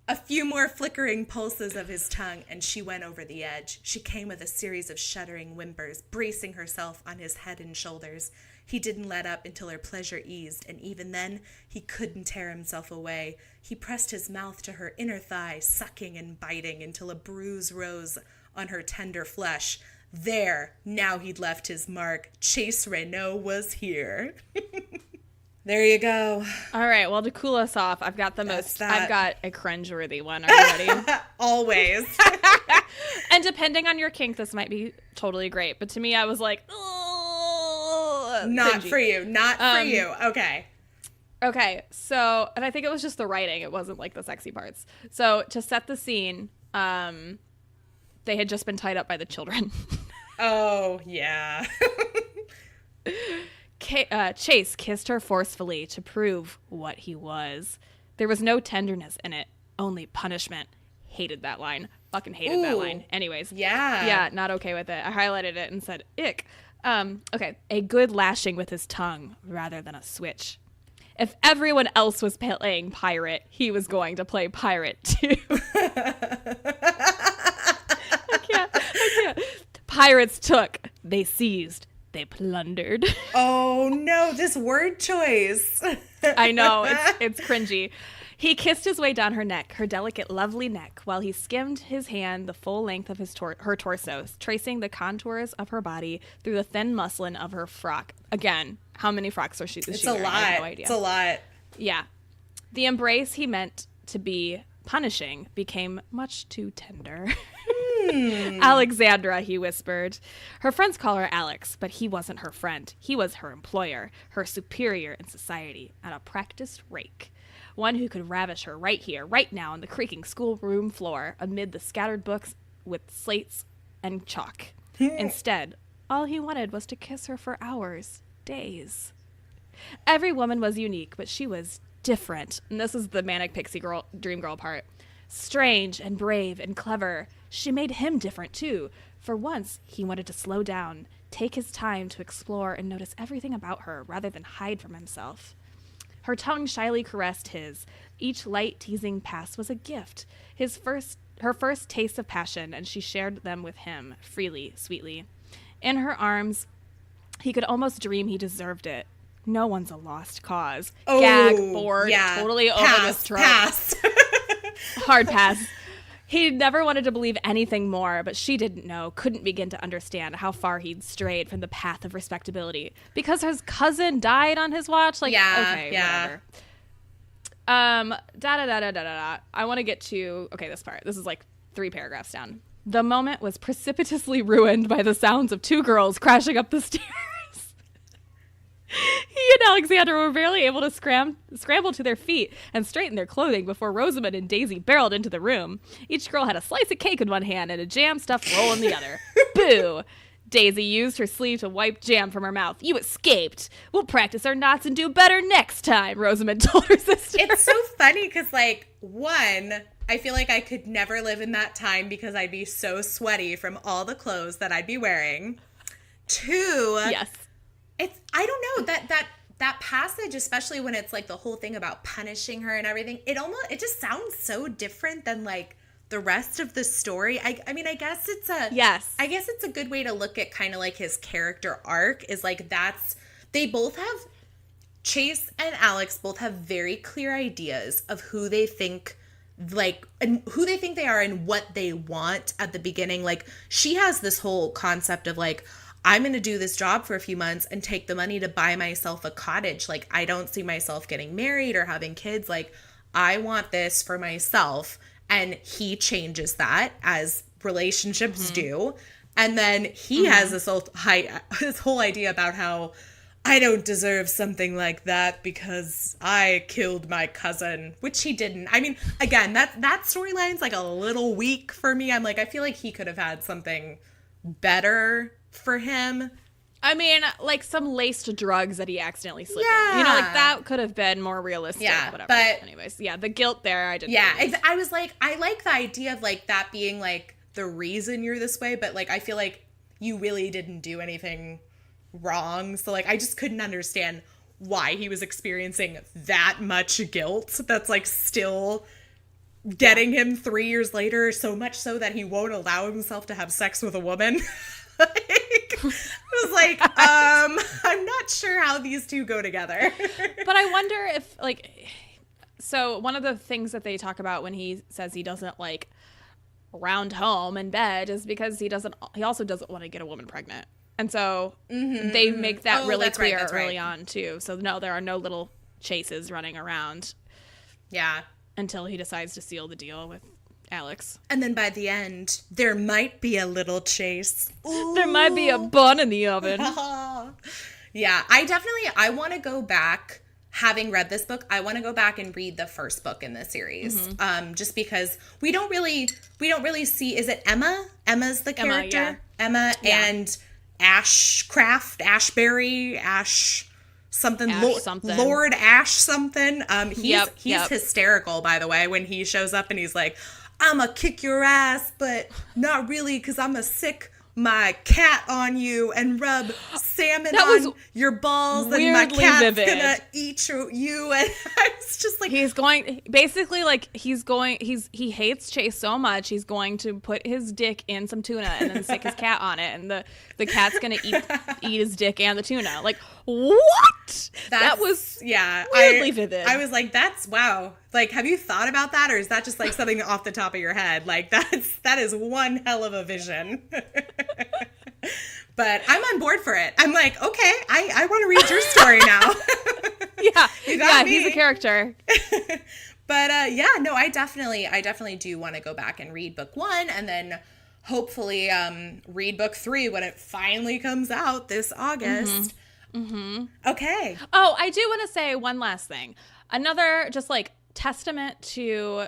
A few more flickering pulses of his tongue, and she went over the edge. She came with a series of shuddering whimpers, bracing herself on his head and shoulders. He didn't let up until her pleasure eased, and even then, he couldn't tear himself away. He pressed his mouth to her inner thigh, sucking and biting until a bruise rose on her tender flesh. There, now he'd left his mark. Chase Reynaud was here. There you go. All right. Well, to cool us off, I've got I've got a cringeworthy one. Are you ready? Always. And depending on your kink, this might be totally great. But to me, I was like, not cringy. for you. Not for you. Okay. Okay. So, and I think it was just the writing. It wasn't like the sexy parts. So to set the scene, they had just been tied up by the children. Oh, yeah. Chase kissed her forcefully to prove what he was. There was no tenderness in it, only punishment. Hated that line. Fucking hated that line. Anyways. Yeah. Yeah, not okay with it. I highlighted it and said, ick. Okay. A good lashing with his tongue rather than a switch. If everyone else was playing pirate, he was going to play pirate too. I can't. Pirates took. They seized. They plundered. Oh no, this word choice. I know, it's cringy. He kissed his way down her neck, her delicate, lovely neck, while he skimmed his hand the full length of her torso, tracing the contours of her body through the thin muslin of her frock. Again, how many frocks is she wearing? A lot. I have no idea. It's a lot. Yeah. The embrace he meant to be punishing became much too tender. Alexandra, he whispered. Her friends call her Alex, but he wasn't her friend. He was her employer, her superior in society, and a practiced rake. One who could ravish her right here, right now, on the creaking schoolroom floor, amid the scattered books with slates and chalk. Instead, all he wanted was to kiss her for hours, days. Every woman was unique, but she was different. And this is the manic pixie girl, dream girl part. Strange and brave and clever. She made him different, too. For once, he wanted to slow down, take his time to explore and notice everything about her rather than hide from himself. Her tongue shyly caressed his. Each light, teasing pass was a gift. Her first taste of passion, and she shared them with him, freely, sweetly. In her arms, he could almost dream he deserved it. No one's a lost cause. Oh, Gag, bored, yeah. totally over this trope. Pass. Hard pass. He never wanted to believe anything more, but she didn't know, couldn't begin to understand how far he'd strayed from the path of respectability. Because his cousin died on his watch? Like, yeah, okay, yeah. Whatever. I want to get to, okay, this part. This is like 3 paragraphs down. The moment was precipitously ruined by the sounds of 2 girls crashing up the stairs. He and Alexandra were barely able to scramble to their feet and straighten their clothing before Rosamund and Daisy barreled into the room. Each girl had a slice of cake in one hand and a jam-stuffed roll in the other. Boo! Daisy used her sleeve to wipe jam from her mouth. You escaped. We'll practice our knots and do better next time, Rosamund told her sister. It's so funny because, like, one, I feel like I could never live in that time because I'd be so sweaty from all the clothes that I'd be wearing. 2, yes. I don't know, that passage, especially when it's like the whole thing about punishing her and everything, it just sounds so different than like the rest of the story. I mean, I guess it's a good way to look at kind of like his character arc is like Chase and Alex both have very clear ideas of who they think they are and what they want at the beginning. Like she has this whole concept of like, I'm going to do this job for a few months and take the money to buy myself a cottage. Like, I don't see myself getting married or having kids. Like, I want this for myself. And he changes that as relationships do. And then he has this whole idea about how I don't deserve something like that because I killed my cousin, which he didn't. I mean, again, that storyline's like a little weak for me. I'm like, I feel like he could have had something better for him. I mean, like some laced drugs that he accidentally slipped in. You know, like that could have been more realistic. Yeah, whatever. but anyways, yeah, the guilt there, I didn't. Yeah, I was like, I like the idea of like that being like the reason you're this way, but like I feel like you really didn't do anything wrong. So like I just couldn't understand why he was experiencing that much guilt that's like still getting him 3 years later, so much so that he won't allow himself to have sex with a woman. Like, I was like, I'm not sure how these two go together. But I wonder if like, so one of the things that they talk about when he says he doesn't like round home in bed is because he also doesn't want to get a woman pregnant. And so they make that really clear early on, too. So, no, there are no little chases running around. Yeah. Until he decides to seal the deal with Alex. And then by the end, there might be a little chase. Ooh. There might be a bun in the oven. Yeah, I want to go back. Having read this book, I want to go back and read the first book in the series. Just because we don't really see, is it Emma? Emma's the character? Emma and Ashbury, something. Lord Ash something. He's hysterical, by the way, when he shows up and he's like, I'ma kick your ass, but not really, because I'ma sick my cat on you and rub salmon on your balls, and my cat's gonna eat you. And it's just like he hates Chase so much he's going to put his dick in some tuna and then stick his cat on it, and the cat's gonna eat his dick and the tuna. Like, what? That was weirdly vivid. I was like, that's wow. Like, have you thought about that, or is that just like something off the top of your head? Like, that is one hell of a vision. But I'm on board for it. I'm like, okay, I want to read your story now. He's a character. But I definitely do want to go back and read book 1, and then hopefully read book 3 when it finally comes out this August. Okay. Oh, I do want to say one last thing. Another just like testament to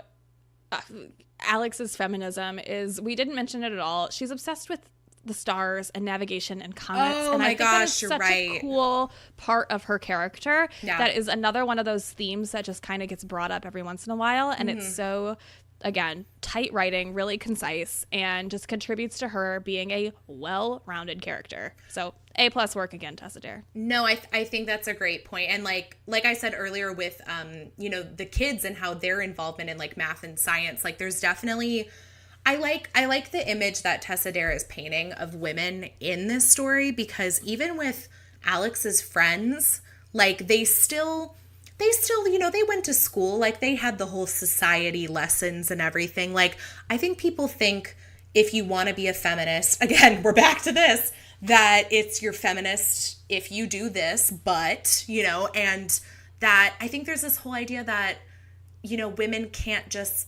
Alex's feminism is, we didn't mention it at all, she's obsessed with the stars and navigation and comets. Oh, and my I think gosh, that is you're such right. a cool part of her character. Yeah. That is another one of those themes that just kind of gets brought up every once in a while. And it's so, again, tight writing, really concise, and just contributes to her being a well-rounded character. So A+ work again, Tessa Dare. No, I think that's a great point. And like I said earlier with, the kids and how their involvement in like math and science, like there's definitely, I like the image that Tessa Dare is painting of women in this story, because even with Alex's friends, like they still, they went to school, like they had the whole society lessons and everything. Like, I think people think if you want to be a feminist, again, we're back to this, that it's you're feminist if you do this, but, and that I think there's this whole idea that, women can't just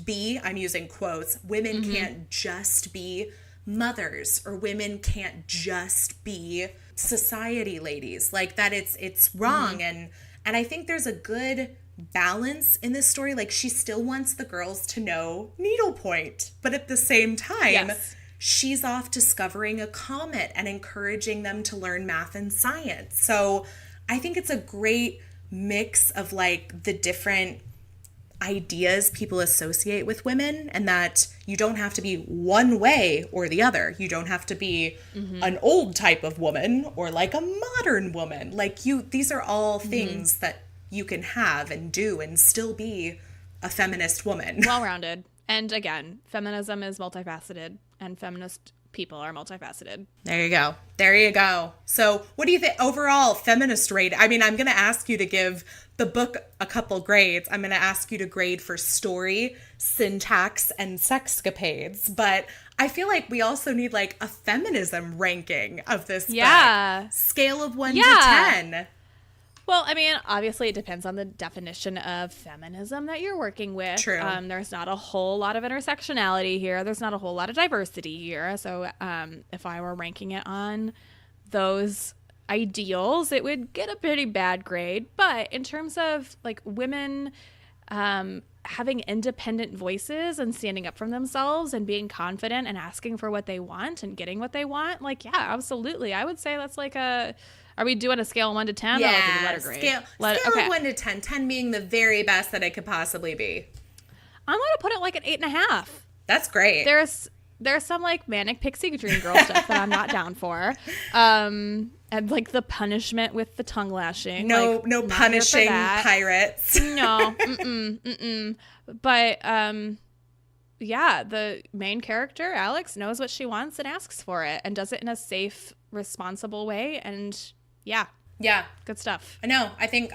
be, I'm using quotes, women can't just be mothers, or women can't just be society ladies, like that it's wrong. And I think there's a good balance in this story. Like, she still wants the girls to know needlepoint, but at the same time, she's off discovering a comet and encouraging them to learn math and science. So I think it's a great mix of like the different ideas people associate with women, and that you don't have to be one way or the other. You don't have to be an old type of woman or like a modern woman. Like, these are all things that you can have and do and still be a feminist woman. Well-rounded. And again, feminism is multifaceted, and feminist people are multifaceted. There you go. So what do you think overall feminist rate? I mean, I'm going to ask you to give the book a couple grades. I'm going to ask you to grade for story, syntax, and sexcapades. But I feel like we also need like a feminism ranking of this book. Scale of 1 to 10. Well, I mean, obviously it depends on the definition of feminism that you're working with. True. There's not a whole lot of intersectionality here. There's not a whole lot of diversity here. So if I were ranking it on those ideals, it would get a pretty bad grade. But in terms of like women having independent voices and standing up for themselves and being confident and asking for what they want and getting what they want, like, yeah, absolutely. I would say that's like are we doing a scale of 1 to 10? Yeah, or like a letter grade? Scale of 1 to 10, 10 being the very best that it could possibly be. I'm going to put it like an 8.5. That's great. There's some like manic pixie dream girl stuff that I'm not down for. And like the punishment with the tongue lashing. No like, punishing pirates. No. But yeah, the main character, Alex, knows what she wants and asks for it and does it in a safe, responsible way. And yeah, good stuff. No, I think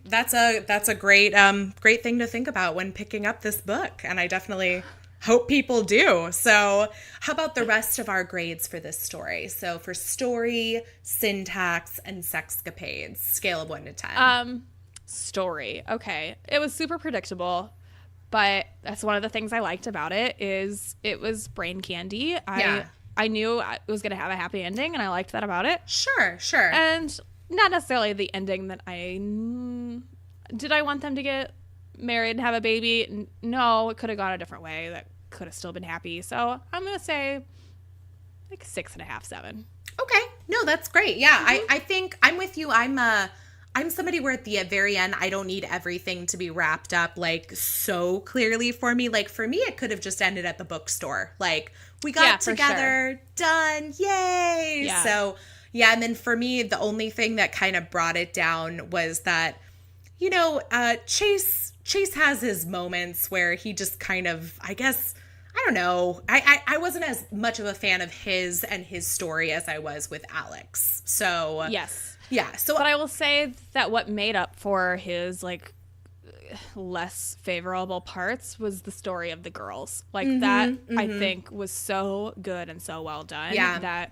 that's a great great thing to think about when picking up this book, and I definitely hope people do. So how about the rest of our grades for this story? So for story, syntax, and sexcapades, scale of 1 to 10. Story. Okay. It was super predictable, but that's one of the things I liked about it is it was brain candy. I knew it was going to have a happy ending, and I liked that about it. Sure. And not necessarily the ending that did I want them to get married and have a baby? No, it could have gone a different way. That could have still been happy. So I'm going to say like 6.5, 7. Okay. No, that's great. Yeah. I think I'm with you. I'm somebody where at the very end, I don't need everything to be wrapped up like so clearly for me. Like for me, it could have just ended at the bookstore. Like we got together, done, yay. Yeah. So yeah. And then for me, the only thing that kind of brought it down was that, Chase has his moments where he just kind of, I guess, I don't know. I wasn't as much of a fan of his and his story as I was with Alex. So yes. Yeah. So, but I will say that what made up for his like less favorable parts was the story of the girls. Like I think was so good and so well done. Yeah.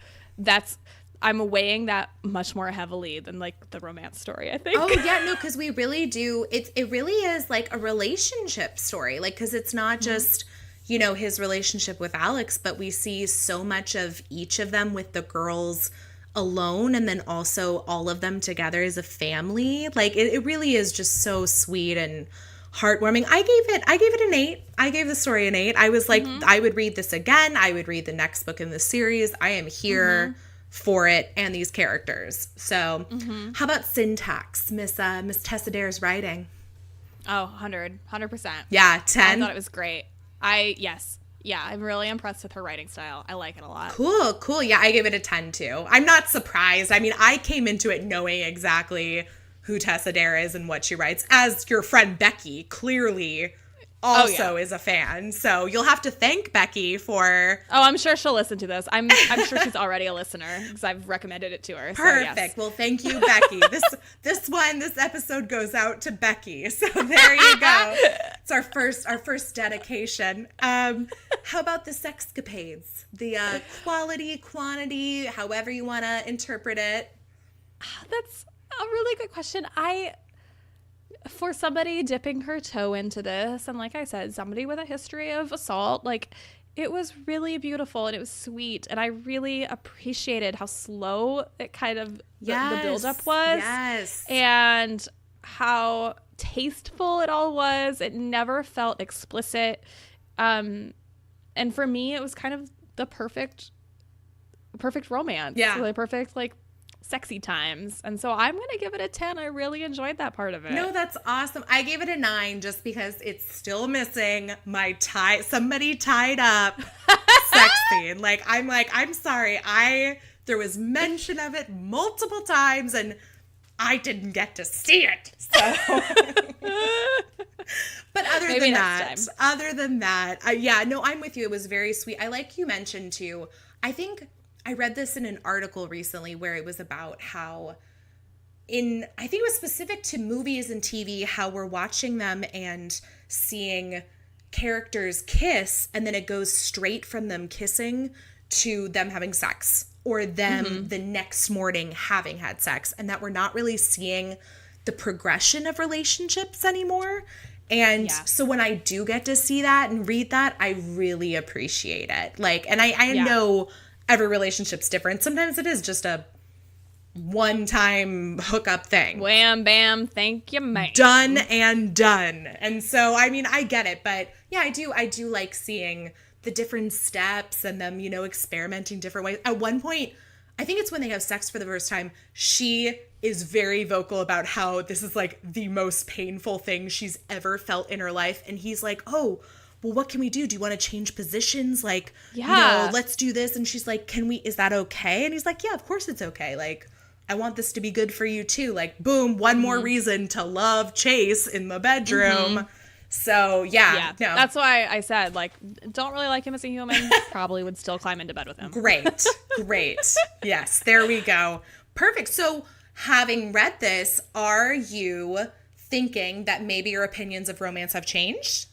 I'm weighing that much more heavily than like the romance story, I think. Oh yeah, no, because we really do. It really is like a relationship story. Like, because it's not just his relationship with Alex, but we see so much of each of them with the girls alone and then also all of them together as a family. Like it really is just so sweet and heartwarming. I gave it an 8. I gave the story an 8. I was like, I would read this again. I would read the next book in the series. I am here for it and these characters. So how about syntax, Miss Tessa Dare's writing? Oh, 100%. Yeah, 10. I thought it was great. Yeah, I'm really impressed with her writing style. I like it a lot. Cool. Yeah, I gave it a 10 too. I'm not surprised. I mean, I came into it knowing exactly who Tessa Dare is and what she writes, as your friend Becky clearly also is a fan. So you'll have to thank Becky for... Oh, I'm sure she'll listen to this. I'm sure she's already a listener because I've recommended it to her. Perfect. So yes. Well, thank you, Becky. This episode goes out to Becky. So there you go. It's our first dedication. How about the sexcapades? The quality, quantity, however you want to interpret it. That's a really good question. For somebody dipping her toe into this, and like I said, somebody with a history of assault, like it was really beautiful and it was sweet, and I really appreciated how slow it kind of the buildup was, and how tasteful it all was. It never felt explicit, and for me, it was kind of the perfect romance, the perfect like sexy times. And so I'm going to give it a 10. I really enjoyed that part of it. No, that's awesome. I gave it a 9 just because it's still missing my somebody tied up sex scene. I'm sorry. There was mention of it multiple times and I didn't get to see it. So, but other than that, I'm with you. It was very sweet. I like you mentioned too. I think I read this in an article recently where it was about how I think it was specific to movies and TV, how we're watching them and seeing characters kiss and then it goes straight from them kissing to them having sex or them the next morning having had sex, and that we're not really seeing the progression of relationships anymore. And so when I do get to see that and read that, I really appreciate it. Like, and I know every relationship's different. Sometimes it is just a one-time hookup thing. Wham, bam, thank you, mate. Done and done. And so, I mean, I get it. But yeah, I do like seeing the different steps and them, you know, experimenting different ways. At one point, I think it's when they have sex for the first time, she is very vocal about how this is like the most painful thing she's ever felt in her life. And he's like, oh, well, what can we do? Do you want to change positions? Like, you know, let's do this. And she's like, is that okay? And he's like, yeah, of course it's okay. Like, I want this to be good for you too. Like, boom, one more reason to love Chase in the bedroom. So, no. That's why I said, like, don't really like him as a human. Probably would still climb into bed with him. Great. Yes, there we go. Perfect. So, having read this, are you thinking that maybe your opinions of romance have changed?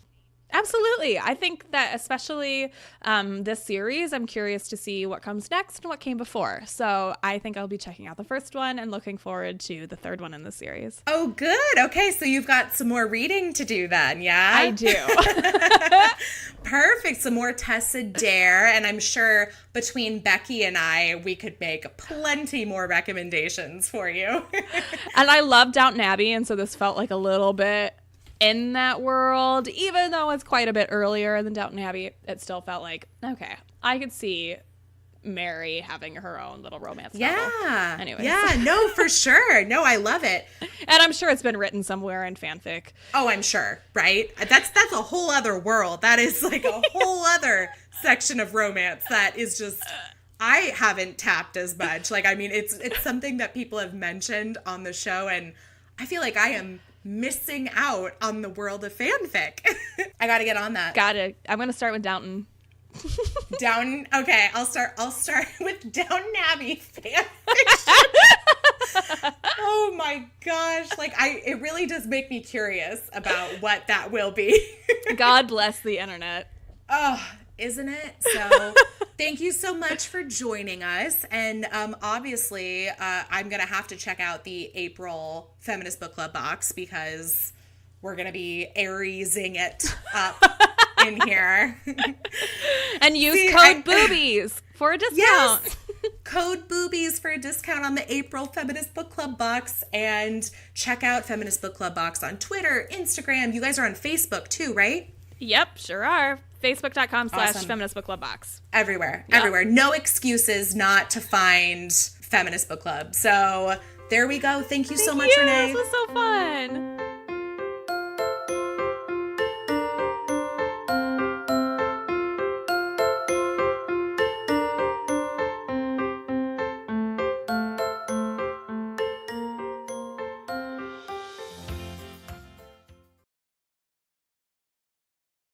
Absolutely. I think that especially this series, I'm curious to see what comes next and what came before. So I think I'll be checking out the first one and looking forward to the third one in the series. Oh, good. Okay, so you've got some more reading to do then, yeah? I do. Perfect. Some more Tessa Dare. And I'm sure between Becky and I, we could make plenty more recommendations for you. And I love Downton Abbey, and so this felt like a little bit in that world, even though it's quite a bit earlier than Downton Abbey. It still felt like, okay, I could see Mary having her own little romance novel. Anyways. Yeah, no, for sure. No, I love it. And I'm sure it's been written somewhere in fanfic. Oh, I'm sure, right? That's a whole other world. That is like a whole other section of romance that is just, I haven't tapped as much. Like, I mean, it's something that people have mentioned on the show, and I feel like I am missing out on the world of fanfic. I gotta get on that. I'm gonna start with Downton. Downton. Okay, I'll start with Downton Abbey fanfiction. Oh my gosh! Like, it really does make me curious about what that will be. God bless the internet. Oh, isn't it? So thank you so much for joining us. And obviously, I'm going to have to check out the April Feminist Book Club box because we're going to be Aries-ing it up in here. And use code BOOBIES for a discount. Yes. Code BOOBIES for a discount on the April Feminist Book Club box. And check out Feminist Book Club box on Twitter, Instagram. You guys are on Facebook too, right? Yep, sure are. Facebook.com/Feminist Book Club box. Everywhere. No excuses not to find Feminist Book Club. So there we go. Thank you so much, Reynaud. This was so fun.